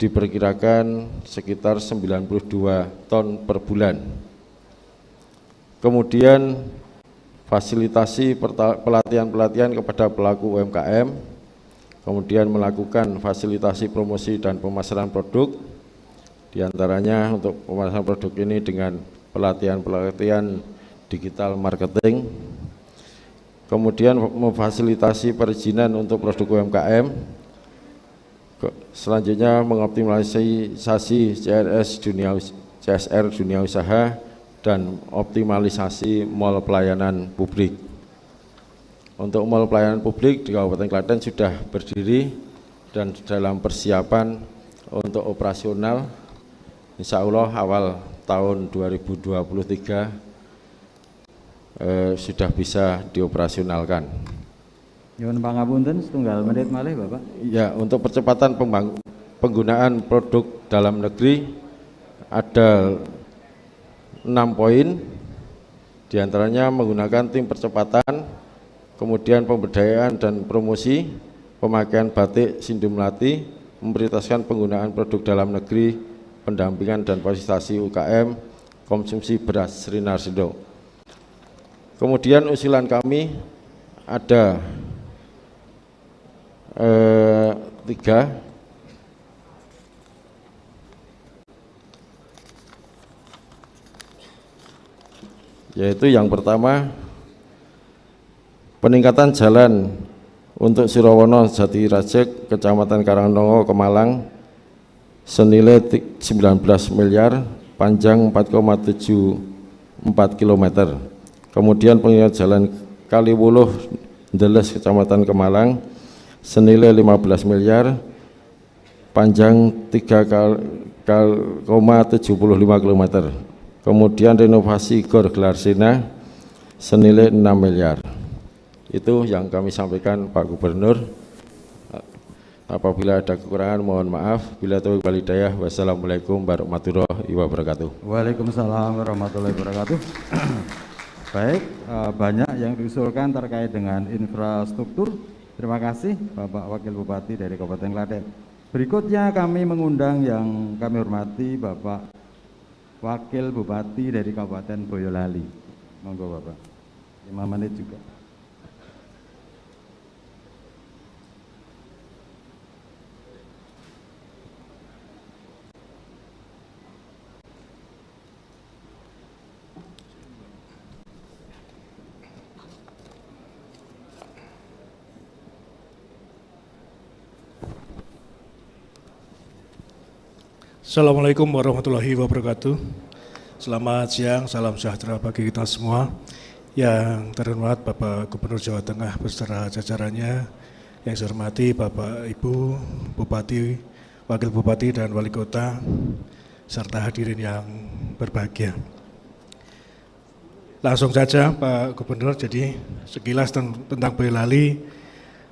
diperkirakan sekitar 92 ton per bulan. Kemudian fasilitasi pelatihan-pelatihan kepada pelaku UMKM, kemudian melakukan fasilitasi promosi dan pemasaran produk, diantaranya untuk pemasaran produk ini dengan pelatihan-pelatihan digital marketing, kemudian memfasilitasi perizinan untuk produk UMKM, selanjutnya mengoptimalisasi CSR dunia usaha dan optimalisasi mall pelayanan publik. Untuk mall pelayanan publik di Kabupaten Klaten sudah berdiri dan dalam persiapan untuk operasional, insya Allah awal tahun 2023 sudah bisa dioperasionalkan. Nyuwun pangapunten setunggal menit malih Bapak. Ya, untuk percepatan penggunaan produk dalam negeri ada 6 poin, diantaranya menggunakan tim percepatan, kemudian pemberdayaan dan promosi, pemakaian batik Sindu Melati, memprioritaskan penggunaan produk dalam negeri, pendampingan dan fasilitasi UKM, konsumsi beras Srinar Srino. Kemudian usulan kami ada 3, yaitu yang pertama peningkatan jalan untuk Sirowono Jati Rajek Kecamatan Karangnongo Kemalang senilai 19 miliar, panjang 4,74 km. Kemudian peningkatan jalan Kaliwuluh Ndeles Kecamatan Kemalang senilai 15 miliar, panjang 3,75 km. Kemudian renovasi Gor Glarsena senilai 6 miliar. Itu yang kami sampaikan Pak Gubernur. Apabila ada kekurangan mohon maaf. Bila taufiq wal hidayah. Wassalamualaikum warahmatullahi wabarakatuh. Waalaikumsalam warahmatullahi wabarakatuh. Baik, banyak yang diusulkan terkait dengan infrastruktur. Terima kasih Bapak Wakil Bupati dari Kabupaten Klaten. Berikutnya kami mengundang yang kami hormati Bapak Wakil Bupati dari Kabupaten Boyolali. Monggo Bapak, 5 menit juga. Assalamualaikum warahmatullahi wabarakatuh. Selamat siang, salam sejahtera bagi kita semua. Yang terhormat Bapak Gubernur Jawa Tengah beserta jajarannya, yang saya hormati Bapak Ibu Bupati, Wakil Bupati dan Wali Kota, serta hadirin yang berbahagia. Langsung saja Pak Gubernur, jadi sekilas tentang Boyolali.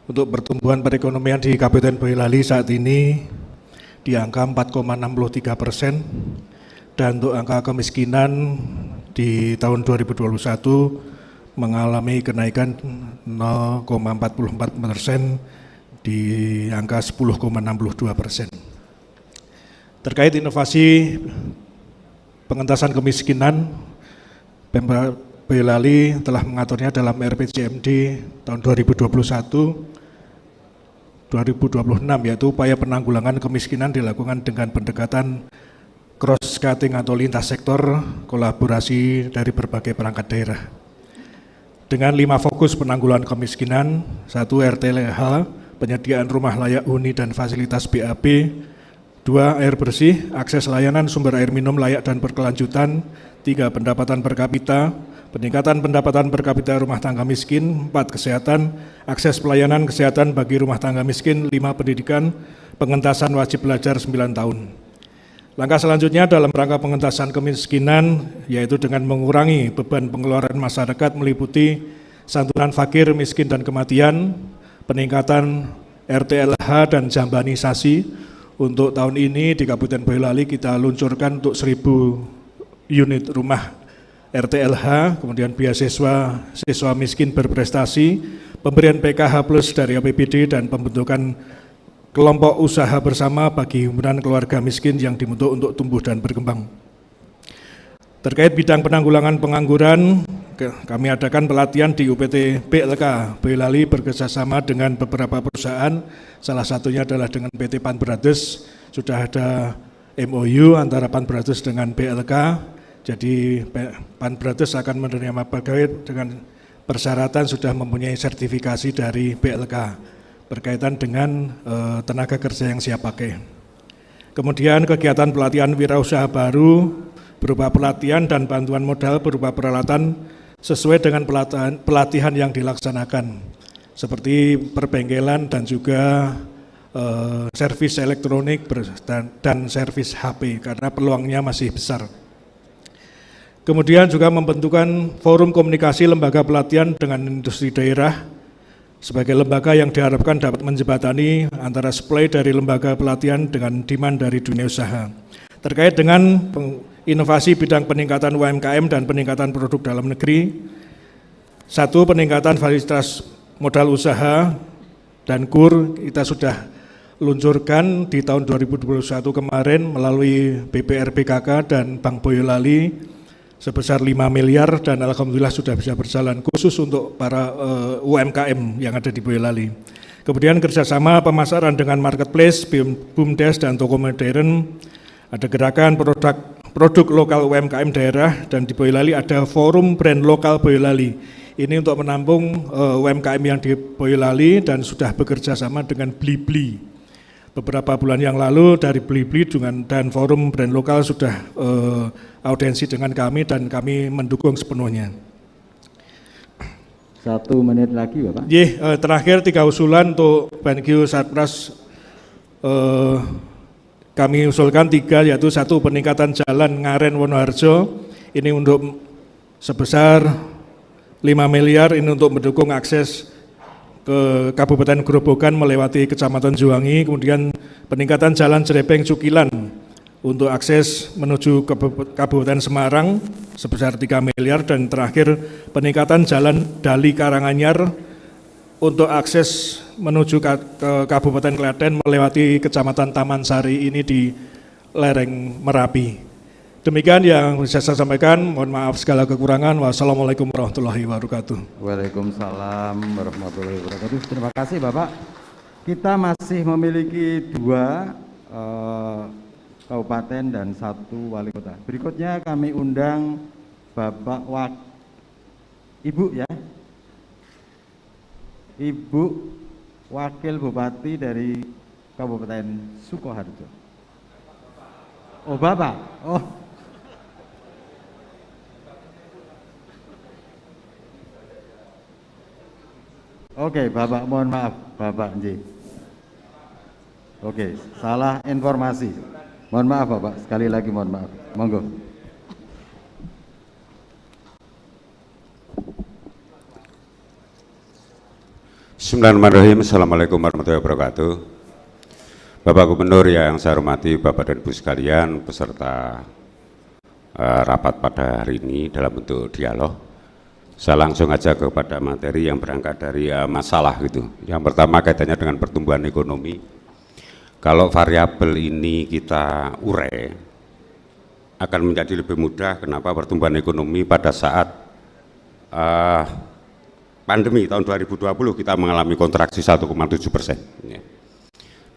Untuk pertumbuhan perekonomian di Kabupaten Boyolali saat ini di angka 4,63%, dan untuk angka kemiskinan di tahun 2021 mengalami kenaikan 0,44% di angka 10,62%. Terkait inovasi pengentasan kemiskinan, Pemprov Boyolali telah mengaturnya dalam RPJMD tahun 2021-2026, yaitu upaya penanggulangan kemiskinan dilakukan dengan pendekatan cross-cutting atau lintas sektor kolaborasi dari berbagai perangkat daerah. Dengan 5 fokus penanggulangan kemiskinan, 1 RTLH, penyediaan rumah layak huni dan fasilitas BAB, 2 air bersih, akses layanan sumber air minum layak dan berkelanjutan, 3 pendapatan per kapita, peningkatan pendapatan per kapita rumah tangga miskin, 4 kesehatan, akses pelayanan kesehatan bagi rumah tangga miskin, 5 pendidikan, pengentasan wajib belajar 9 tahun. Langkah selanjutnya dalam rangka pengentasan kemiskinan yaitu dengan mengurangi beban pengeluaran masyarakat meliputi santunan fakir, miskin, dan kematian, peningkatan RTLH dan jambanisasi. Untuk tahun ini di Kabupaten Boyolali kita luncurkan untuk 1000 unit rumah RTLH, kemudian beasiswa siswa miskin berprestasi, pemberian PKH plus dari APBD, dan pembentukan kelompok usaha bersama bagi himpunan keluarga miskin yang dibentuk untuk tumbuh dan berkembang. Terkait bidang penanggulangan pengangguran, kami adakan pelatihan di UPT PLK Boyolali bekerjasama dengan beberapa perusahaan, salah satunya adalah dengan PT Pan Brothers. Sudah ada MOU antara Pan Brothers dengan PLK, jadi Pan Brothers akan menerima pegawai dengan persyaratan sudah mempunyai sertifikasi dari PLK berkaitan dengan tenaga kerja yang siap pakai. Kemudian kegiatan pelatihan wirausaha baru berupa pelatihan dan bantuan modal berupa peralatan sesuai dengan pelatihan yang dilaksanakan, seperti perbengkelan dan juga servis elektronik dan servis HP, karena peluangnya masih besar. Kemudian juga membentukkan forum komunikasi lembaga pelatihan dengan industri daerah, sebagai lembaga yang diharapkan dapat menjembatani antara supply dari lembaga pelatihan dengan demand dari dunia usaha. Terkait dengan inovasi bidang peningkatan UMKM dan peningkatan produk dalam negeri, 1 peningkatan fasilitas modal usaha dan KUR kita sudah luncurkan di tahun 2021 kemarin melalui BPRBKK dan Bank Boyolali sebesar 5 miliar dan alhamdulillah sudah bisa berjalan khusus untuk para UMKM yang ada di Boyolali. Kemudian kerjasama pemasaran dengan marketplace, BUMDes dan toko modern, ada gerakan produk lokal UMKM daerah, dan di Boyolali ada forum brand lokal Boyolali. Ini untuk menampung UMKM yang di Boyolali dan sudah bekerja sama dengan Blibli. Beberapa bulan yang lalu dari Blibli dan forum brand lokal sudah audiensi dengan kami dan kami mendukung sepenuhnya. 1 menit lagi Bapak. Terakhir 3 usulan untuk BenQ Satpras, kami usulkan 3, yaitu 1 peningkatan jalan Ngaren Wonoharjo, ini untuk sebesar 5 miliar, ini untuk mendukung akses ke Kabupaten Grobogan melewati Kecamatan Juwangi, kemudian peningkatan jalan Jerepeng Cukilan untuk akses menuju ke Kabupaten Semarang sebesar 3 miliar, dan terakhir peningkatan jalan Dali Karanganyar untuk akses menuju ke Kabupaten Klaten melewati Kecamatan Taman Sari ini di lereng Merapi. Demikian yang bisa saya sampaikan, mohon maaf segala kekurangan. Wassalamualaikum warahmatullahi wabarakatuh. Waalaikumsalam warahmatullahi wabarakatuh. Terima kasih Bapak. Kita masih memiliki 2 kabupaten dan 1 wali kota. Berikutnya kami undang Bapak Ibu ya, Ibu Wakil Bupati dari Kabupaten Sukoharjo. Oh Bapak, oh. Oke, Bapak, mohon maaf, Bapak Nji. Oke, salah informasi. Mohon maaf, Bapak. Sekali lagi mohon maaf. Monggo. Bismillahirrahmanirrahim. Assalamualaikum warahmatullahi wabarakatuh. Bapak Gubernur yang saya hormati, Bapak dan Ibu sekalian, peserta rapat pada hari ini dalam bentuk dialog. Saya langsung aja kepada materi yang berangkat dari masalah gitu. Yang pertama kaitannya dengan pertumbuhan ekonomi. Kalau variabel ini kita urai, akan menjadi lebih mudah. Kenapa? Pertumbuhan ekonomi pada saat pandemi tahun 2020 kita mengalami kontraksi 1,7%,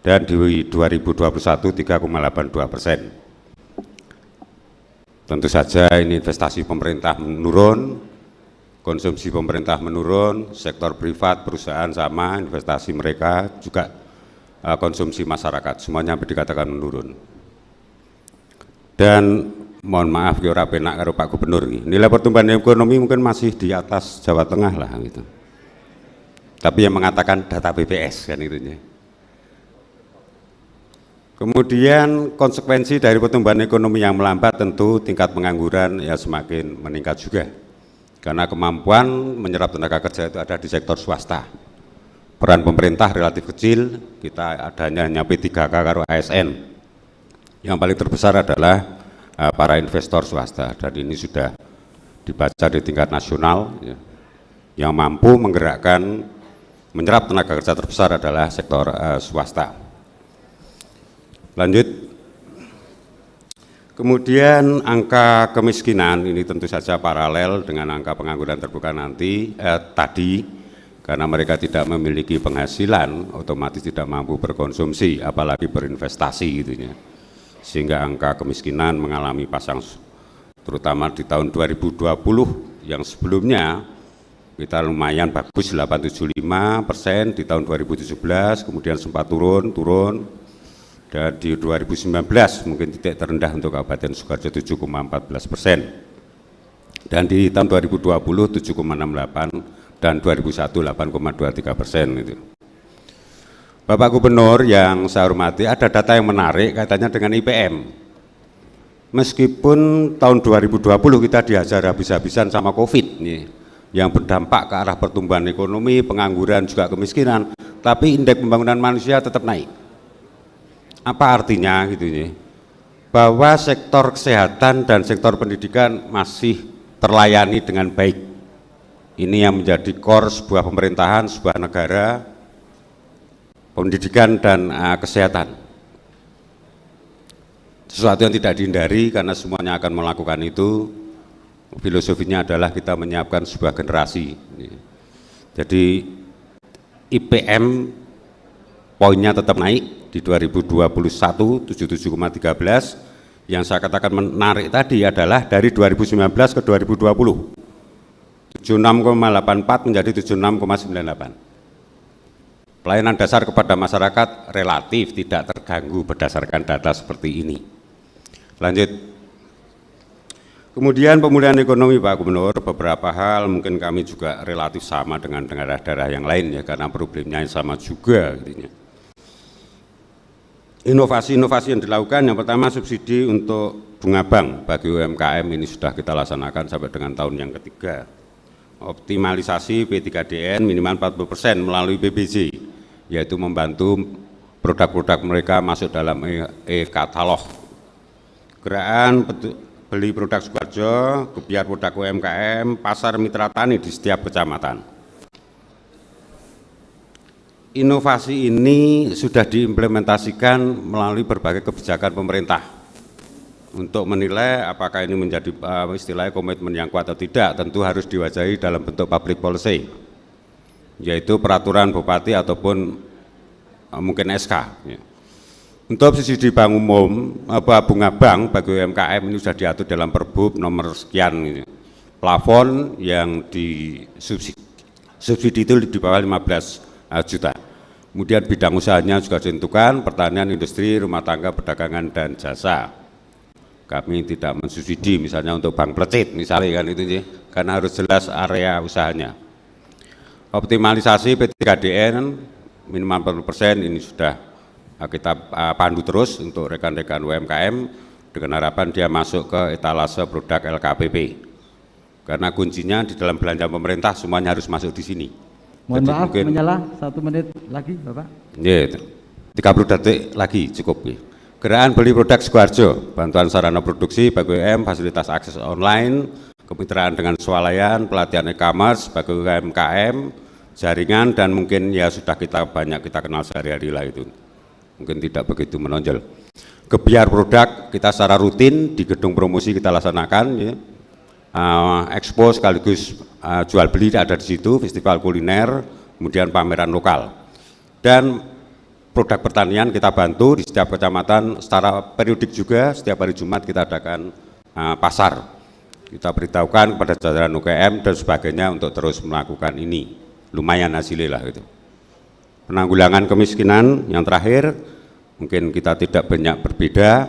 dan di 2021 3,82%. Tentu saja ini investasi pemerintah menurun, konsumsi pemerintah menurun, sektor privat, perusahaan sama, investasi mereka juga konsumsi masyarakat, semuanya dikatakan menurun. Dan mohon maaf ya ora penak karo Pak Gubernur, nilai pertumbuhan ekonomi mungkin masih di atas Jawa Tengah lah gitu. Tapi yang mengatakan data BPS kan itunya. Kemudian konsekuensi dari pertumbuhan ekonomi yang melambat tentu tingkat pengangguran ya semakin meningkat juga. Karena kemampuan menyerap tenaga kerja itu ada di sektor swasta. Peran pemerintah relatif kecil, kita adanya hanya P3K karo ASN. Yang paling terbesar adalah para investor swasta, dan ini sudah dibaca di tingkat nasional. Ya. Yang mampu menggerakkan, menyerap tenaga kerja terbesar adalah sektor swasta. Lanjut, kemudian angka kemiskinan ini tentu saja paralel dengan angka pengangguran terbuka tadi, karena mereka tidak memiliki penghasilan, otomatis tidak mampu berkonsumsi, apalagi berinvestasi gitu ya. Sehingga angka kemiskinan mengalami pasang, terutama di tahun 2020 yang sebelumnya kita lumayan bagus 875%, di tahun 2017 kemudian sempat turun, dan di 2019 mungkin titik terendah untuk Kabupaten Sukoharjo 7,14%, dan di tahun 2020 7,68%, dan 2001 8,23% itu. Bapak Gubernur yang saya hormati, ada data yang menarik kaitannya dengan IPM. Meskipun tahun 2020 kita dihajar habis-habisan sama COVID nih, yang berdampak ke arah pertumbuhan ekonomi, pengangguran juga kemiskinan, tapi indeks pembangunan manusia tetap naik. Apa artinya gitu ya? Bahwa sektor kesehatan dan sektor pendidikan masih terlayani dengan baik. Ini yang menjadi core sebuah pemerintahan, sebuah negara, pendidikan dan kesehatan. Sesuatu yang tidak dihindari karena semuanya akan melakukan itu. Filosofinya adalah kita menyiapkan sebuah generasi. Jadi IPM poinnya tetap naik di 2021 77,13. Yang saya katakan menarik tadi adalah dari 2019 ke 2020 76,84 menjadi 76,98. Pelayanan dasar kepada masyarakat relatif tidak terganggu berdasarkan data seperti ini. Lanjut. Kemudian pemulihan ekonomi Pak Gubernur, beberapa hal mungkin kami juga relatif sama dengan daerah-daerah yang lain ya, karena problemnya sama juga gitu. Inovasi-inovasi yang dilakukan, yang pertama subsidi untuk bunga bank bagi UMKM ini sudah kita laksanakan sampai dengan tahun yang ketiga. Optimalisasi P3DN minimal 40% melalui BBJ, yaitu membantu produk-produk mereka masuk dalam e-katalog. Gerakan beli produk Sukoharjo, gebiar produk UMKM, pasar mitra tani di setiap kecamatan. Inovasi ini sudah diimplementasikan melalui berbagai kebijakan pemerintah untuk menilai apakah ini menjadi istilahnya komitmen yang kuat atau tidak. Tentu harus diwajahi dalam bentuk public policy, yaitu peraturan bupati ataupun mungkin SK. Untuk subsidi bank umum, bunga bank bagi UMKM ini sudah diatur dalam Perbup nomor sekian. Plafon yang disubsidi itu di bawah 15 juta. Kemudian bidang usahanya juga ditentukan, pertanian, industri, rumah tangga, perdagangan, dan jasa. Kami tidak mensubsidi misalnya untuk bank plecit misalnya kan itu ya, karena harus jelas area usahanya. Optimalisasi P3DN minimal 40% ini sudah kita pandu terus untuk rekan-rekan UMKM dengan harapan dia masuk ke etalase produk LKPP. Karena kuncinya di dalam belanja pemerintah semuanya harus masuk di sini. Mohon jadi maaf, mungkin, menyala 1 menit lagi Bapak. Ya, 30 detik lagi cukup. Gerakan beli produk Sukoharjo, bantuan sarana produksi bagi UMKM, fasilitas akses online, kemitraan dengan swalayan, pelatihan e-commerce bagi UMKM, jaringan, dan mungkin ya sudah kita banyak kita kenal sehari-hari lah itu. mungkin tidak begitu menonjol. Gebiar produk kita secara rutin di gedung promosi kita laksanakan, ya. Expo sekaligus jual beli ada di situ, festival kuliner, kemudian pameran lokal. Dan produk pertanian kita bantu di setiap kecamatan secara periodik juga, setiap hari Jumat kita adakan pasar. Kita beritahukan kepada jajaran UKM dan sebagainya untuk terus melakukan ini. Lumayan hasilnya lah gitu. Penanggulangan kemiskinan yang terakhir, mungkin kita tidak banyak berbeda,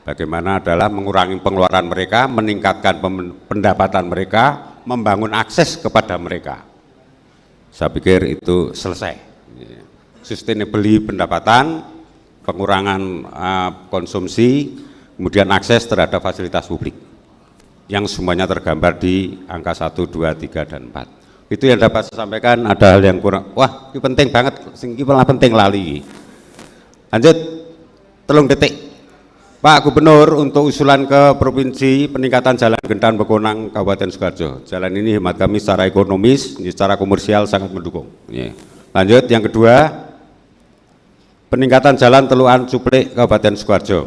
bagaimana adalah mengurangi pengeluaran mereka, meningkatkan pendapatan mereka, membangun akses kepada mereka. Saya pikir itu selesai. Sustainable pendapatan, pengurangan konsumsi, kemudian akses terhadap fasilitas publik, yang semuanya tergambar di angka 1, 2, 3, dan 4. Itu yang dapat saya sampaikan. Ada hal yang kurang, wah ini penting banget, ini malah penting lali. Lanjut, 3 detik. Pak Gubernur, untuk usulan ke Provinsi peningkatan jalan Gendan Bekonang Kabupaten Sukoharjo. Jalan ini hemat kami secara ekonomis, secara komersial sangat mendukung. Lanjut, yang kedua, peningkatan jalan Teluan Cuplik Kabupaten Sukoharjo.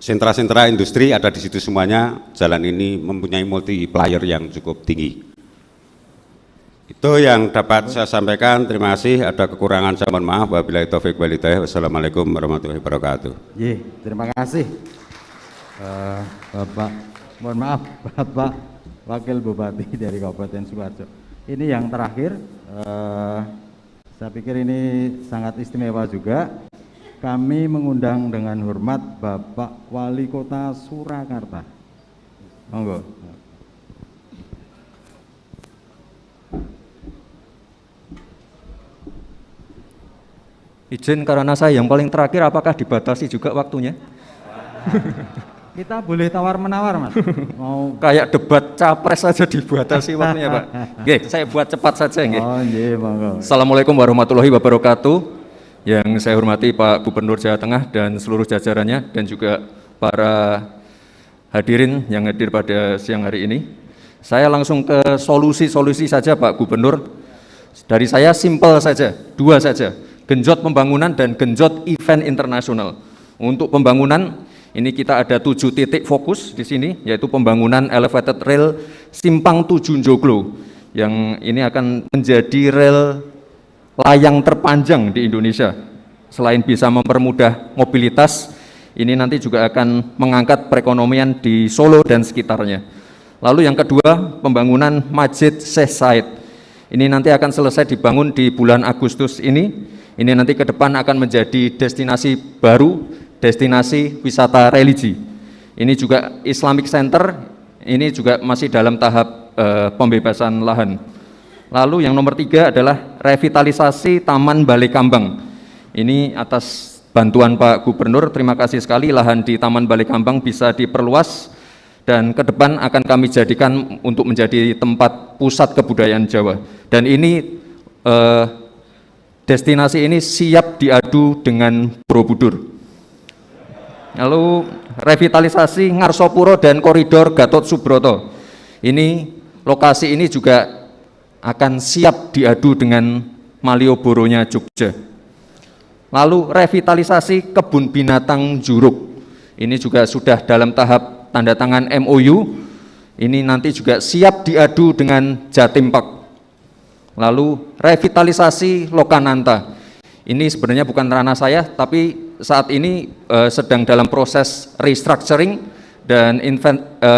Sentra-sentra industri ada di situ semuanya, jalan ini mempunyai multiplier yang cukup tinggi. Itu yang dapat saya sampaikan, terima kasih. Ada kekurangan saya mohon maaf, wabillahi taufiq wal hidayah. Wassalamualaikum warahmatullahi wabarakatuh. Terima kasih Bapak, mohon maaf Bapak Wakil Bupati dari Kabupaten Sukoharjo. Ini yang terakhir, saya pikir ini sangat istimewa juga. Kami mengundang dengan hormat Bapak Wali Kota Surakarta. Monggo. Izin karena saya yang paling terakhir, apakah dibatasi juga waktunya? Kita boleh tawar-menawar, Mas. Mau kayak debat capres saja dibatasi waktunya, Pak. Oke, saya buat cepat saja. Oh, iya, monggo. Assalamualaikum warahmatullahi wabarakatuh. Yang saya hormati Pak Gubernur Jawa Tengah dan seluruh jajarannya, dan juga para hadirin yang hadir pada siang hari ini. Saya langsung ke solusi-solusi saja Pak Gubernur. Dari saya simpel saja, 2 saja, genjot pembangunan dan genjot event internasional. Untuk pembangunan, ini kita ada 7 titik fokus di sini, yaitu pembangunan elevated rail Simpang 7 Joglo, yang ini akan menjadi rel layang terpanjang di Indonesia. Selain bisa mempermudah mobilitas, ini nanti juga akan mengangkat perekonomian di Solo dan sekitarnya. Lalu yang kedua, pembangunan Masjid Syekh Said. Ini nanti akan selesai dibangun di bulan Agustus ini. Ini nanti ke depan akan menjadi destinasi baru, destinasi wisata religi. Ini juga Islamic Center, ini juga masih dalam tahap pembebasan lahan. Lalu yang nomor 3 adalah revitalisasi Taman Balai Kambang. Ini atas bantuan Pak Gubernur, terima kasih sekali, lahan di Taman Balai Kambang bisa diperluas dan ke depan akan kami jadikan untuk menjadi tempat pusat kebudayaan Jawa. Dan ini destinasi ini siap diadu dengan Borobudur. Lalu revitalisasi Ngarsopuro dan koridor Gatot Subroto. Ini lokasi ini juga akan siap diadu dengan Malioboro-nya Jogja. Lalu revitalisasi kebun binatang Juruk. Ini juga sudah dalam tahap tanda tangan MOU. Ini nanti juga siap diadu dengan Jatim Park. Lalu revitalisasi Lokananta. Ini sebenarnya bukan ranah saya, tapi saat ini sedang dalam proses restructuring dan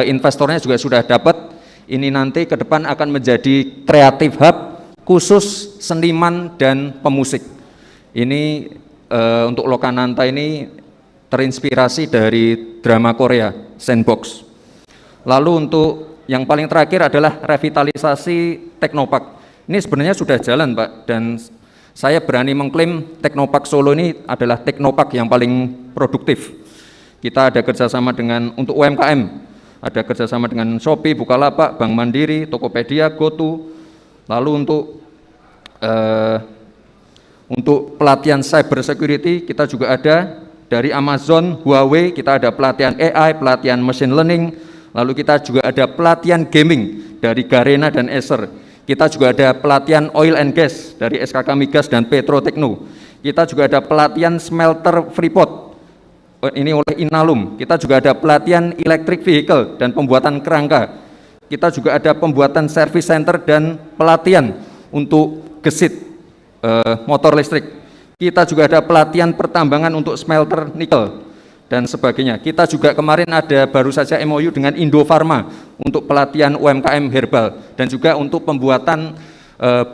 investornya juga sudah dapat. Ini nanti ke depan akan menjadi kreatif hub khusus seniman dan pemusik. Ini untuk Lokananta ini terinspirasi dari drama Korea, Sandbox. Lalu untuk yang paling terakhir adalah revitalisasi Teknopark. Ini sebenarnya sudah jalan Pak, dan saya berani mengklaim Teknopark Solo ini adalah Teknopark yang paling produktif. Kita ada kerjasama dengan untuk UMKM, ada kerjasama dengan Shopee, Bukalapak, Bank Mandiri, Tokopedia, GoTo. Lalu untuk pelatihan cyber security kita juga ada dari Amazon, Huawei, kita ada pelatihan AI, pelatihan machine learning. Lalu kita juga ada pelatihan gaming dari Garena dan Acer. Kita juga ada pelatihan oil and gas dari SKK Migas dan Petro Tekno. Kita juga ada pelatihan smelter Freeport, ini oleh Inalum. Kita juga ada pelatihan electric vehicle dan pembuatan kerangka. Kita juga ada pembuatan service center dan pelatihan untuk gesit motor listrik. Kita juga ada pelatihan pertambangan untuk smelter nikel dan sebagainya. Kita juga kemarin ada baru saja MOU dengan Indofarma untuk pelatihan UMKM herbal dan juga untuk pembuatan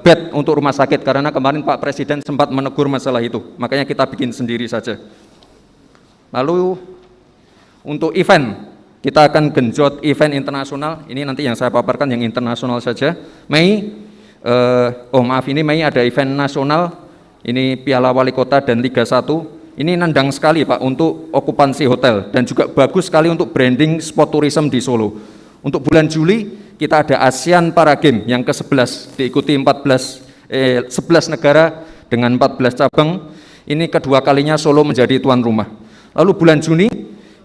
bed untuk rumah sakit, karena kemarin Pak Presiden sempat menegur masalah itu, makanya kita bikin sendiri saja. Lalu untuk event, kita akan genjot event internasional. Ini nanti yang saya paparkan yang internasional saja. Mei ada event nasional. Ini Piala Wali Kota dan Liga 1. Ini nendang sekali Pak untuk okupansi hotel dan juga bagus sekali untuk branding sport tourism di Solo. Untuk bulan Juli kita ada ASEAN Para Games yang ke-11, diikuti 11 negara dengan 14 cabang. Ini kedua kalinya Solo menjadi tuan rumah. Lalu bulan Juni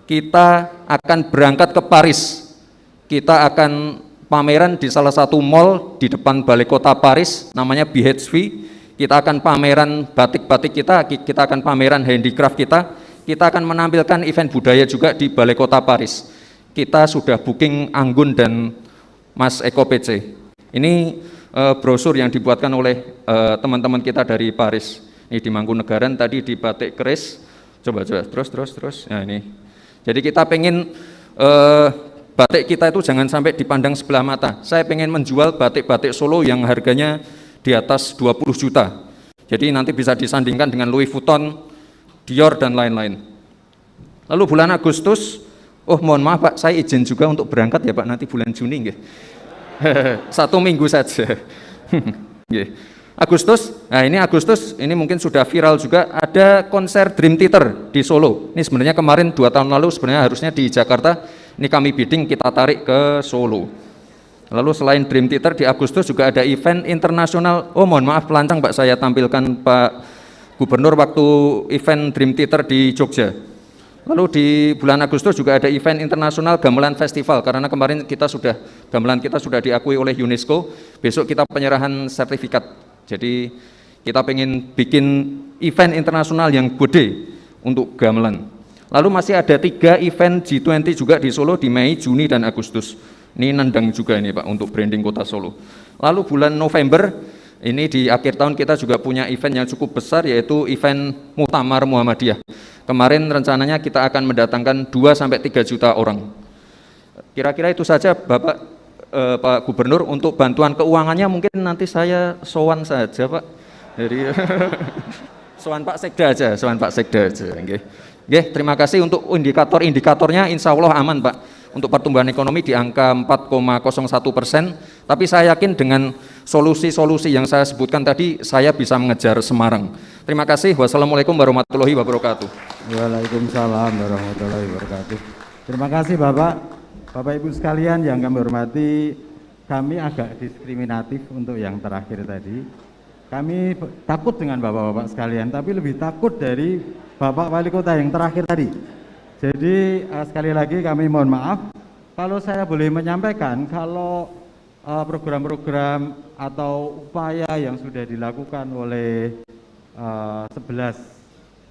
kita akan berangkat ke Paris. Kita akan pameran di salah satu mall di depan Balai Kota Paris, namanya BHV. Kita akan pameran batik-batik kita akan pameran handicraft kita akan menampilkan event budaya juga di Balai Kota Paris. Kita sudah booking Anggun dan Mas Eko PC. Ini brosur yang dibuatkan oleh teman-teman kita dari Paris. Ini di Mangkunegaran, tadi di Batik Keris. Coba terus. Nah ini. Jadi kita pengen batik kita itu jangan sampai dipandang sebelah mata. Saya pengen menjual batik-batik Solo yang harganya di atas 20 juta. Jadi nanti bisa disandingkan dengan Louis Vuitton, Dior dan lain-lain. Lalu bulan Agustus, mohon maaf Pak, saya izin juga untuk berangkat ya Pak nanti bulan Juni nggih. 1 minggu saja. Agustus, nah ini Agustus, ini mungkin sudah viral juga, ada konser Dream Theater di Solo. Ini sebenarnya kemarin 2 tahun lalu sebenarnya harusnya di Jakarta, ini kami bidding kita tarik ke Solo. Lalu selain Dream Theater di Agustus juga ada event internasional. Mohon maaf pelancang Pak, saya tampilkan Pak Gubernur waktu event Dream Theater di Jogja. Lalu di bulan Agustus juga ada event internasional Gamelan Festival, karena kemarin gamelan kita sudah diakui oleh UNESCO. Besok kita penyerahan sertifikat. Jadi kita pengen bikin event internasional yang gede untuk gamelan. Lalu masih ada 3 event G20 juga di Solo di Mei, Juni dan Agustus. Ini nendang juga ini Pak untuk branding kota Solo. Lalu bulan November, ini di akhir tahun kita juga punya event yang cukup besar, yaitu event Muktamar Muhammadiyah. Kemarin rencananya kita akan mendatangkan 2-3 juta orang. Kira-kira itu saja Bapak Pak Gubernur. Untuk bantuan keuangannya mungkin nanti saya sowan saja Pak. Jadi sowan Pak Sekda aja. Oke, terima kasih. Untuk indikatornya insya Allah aman Pak. Untuk pertumbuhan ekonomi di angka 4,01%, tapi saya yakin dengan solusi-solusi yang saya sebutkan tadi, saya bisa mengejar Semarang. Terima kasih. Wassalamualaikum warahmatullahi wabarakatuh. Waalaikumsalam warahmatullahi wabarakatuh. Terima kasih Bapak Ibu sekalian yang kami hormati. Kami agak diskriminatif untuk yang terakhir tadi. Kami takut dengan Bapak-Bapak sekalian, tapi lebih takut dari Bapak Wali Kota yang terakhir tadi. Jadi sekali lagi kami mohon maaf kalau saya boleh menyampaikan kalau program-program atau upaya yang sudah dilakukan oleh 11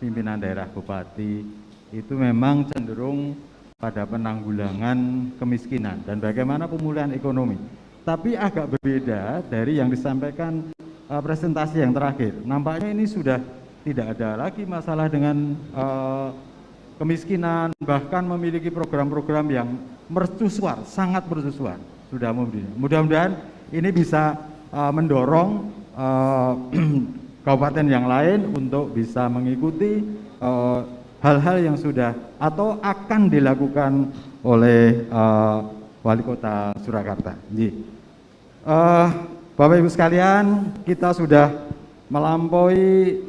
pimpinan daerah bupati itu memang cenderung pada penanggulangan kemiskinan dan bagaimana pemulihan ekonomi. Tapi agak berbeda dari yang disampaikan presentasi yang terakhir. Nampaknya ini sudah tidak ada lagi masalah dengan kemiskinan, bahkan memiliki program-program yang mercusuar, sangat mercusuar. Sudah mudah-mudahan ini bisa mendorong kabupaten yang lain untuk bisa mengikuti hal-hal yang sudah atau akan dilakukan oleh Wali Kota Surakarta. Bapak Ibu sekalian, kita sudah melampaui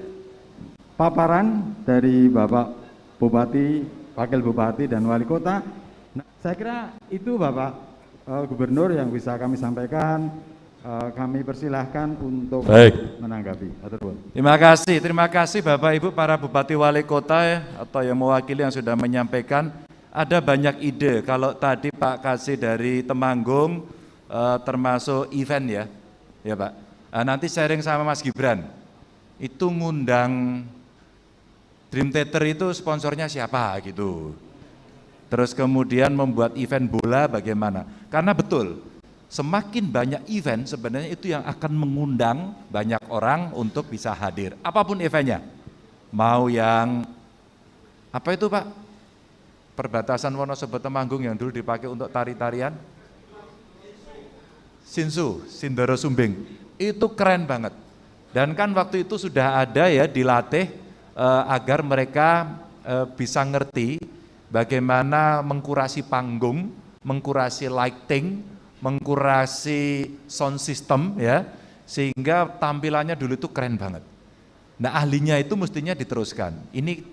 paparan dari Bapak Bupati, Wakil Bupati dan Wali Kota. Nah, saya kira itu Bapak Gubernur yang bisa kami sampaikan. Kami persilahkan untuk menanggapi. Terima kasih Bapak Ibu para Bupati Wali Kota atau yang mewakili yang sudah menyampaikan. Ada banyak ide. Kalau tadi Pak Kasih dari Temanggung termasuk event ya Pak. Nanti sharing sama Mas Gibran. itu ngundang Dream Theater itu sponsornya siapa gitu. Terus kemudian membuat event bola bagaimana? Karena betul, semakin banyak event sebenarnya itu yang akan mengundang banyak orang untuk bisa hadir. Apapun eventnya. Mau yang, apa itu Pak? Perbatasan Wonosobo Temanggung yang dulu dipakai untuk tari-tarian? Sinsu, Sindoro Sumbing. Itu keren banget. Dan kan waktu itu sudah ada ya dilatih agar mereka bisa ngerti bagaimana mengkurasi panggung, mengkurasi lighting, mengkurasi sound system ya, sehingga tampilannya dulu itu keren banget. Nah, ahlinya itu mestinya diteruskan. Ini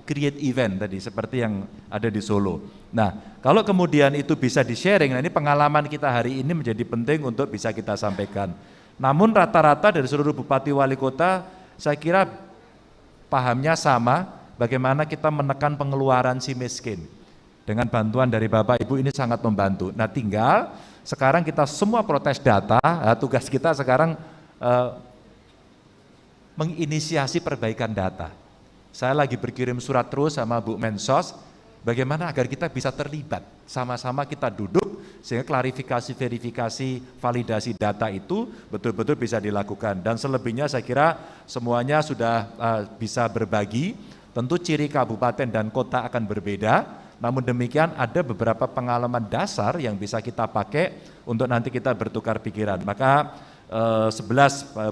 create event tadi seperti yang ada di Solo. Nah, kalau kemudian itu bisa di-sharing, nah ini pengalaman kita hari ini menjadi penting untuk bisa kita sampaikan. Namun rata-rata dari seluruh bupati wali kota saya kira pahamnya sama, bagaimana kita menekan pengeluaran si miskin. Dengan bantuan dari Bapak Ibu ini sangat membantu. Nah, tinggal sekarang kita semua protes data, tugas kita sekarang menginisiasi perbaikan data. Saya lagi berkirim surat terus sama Bu Mensos, bagaimana agar kita bisa terlibat, sama-sama kita duduk, sehingga klarifikasi, verifikasi, validasi data itu betul-betul bisa dilakukan. Dan selebihnya saya kira semuanya sudah bisa berbagi, tentu ciri kabupaten dan kota akan berbeda, namun demikian ada beberapa pengalaman dasar yang bisa kita pakai untuk nanti kita bertukar pikiran. Maka 11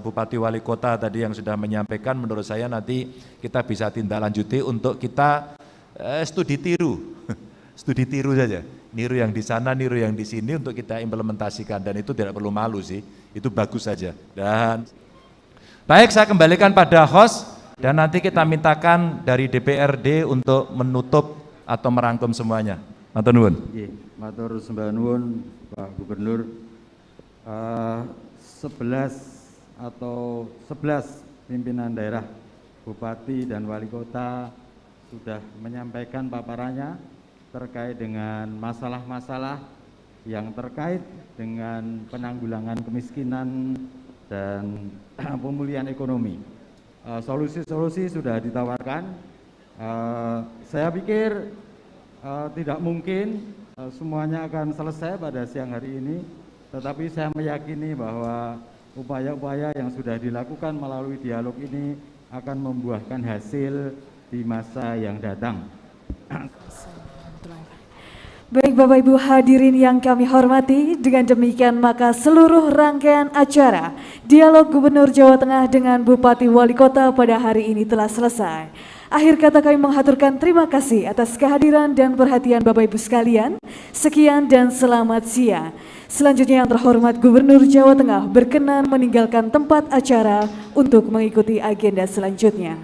bupati wali kota tadi yang sudah menyampaikan, menurut saya nanti kita bisa tindak lanjuti untuk kita studi tiru saja, niru yang di sana, niru yang di sini untuk kita implementasikan, dan itu tidak perlu malu sih, itu bagus saja. Dan baik, saya kembalikan pada host dan nanti kita mintakan dari DPRD untuk menutup atau merangkum semuanya. Matur nuwun. Nggih, matur sembah nuwun Pak Gubernur. 11 pimpinan daerah, bupati dan wali kota sudah menyampaikan paparannya terkait dengan masalah-masalah yang terkait dengan penanggulangan kemiskinan dan pemulihan ekonomi. Solusi-solusi sudah ditawarkan. Saya pikir tidak mungkin semuanya akan selesai pada siang hari ini, tetapi saya meyakini bahwa upaya-upaya yang sudah dilakukan melalui dialog ini akan membuahkan hasil di masa yang datang. Baik Bapak Ibu hadirin yang kami hormati, dengan demikian maka seluruh rangkaian acara Dialog Gubernur Jawa Tengah dengan Bupati Wali Kota pada hari ini telah selesai. Akhir kata kami mengaturkan terima kasih atas kehadiran dan perhatian Bapak Ibu sekalian. Sekian dan selamat siang. Selanjutnya yang terhormat Gubernur Jawa Tengah berkenan meninggalkan tempat acara untuk mengikuti agenda selanjutnya.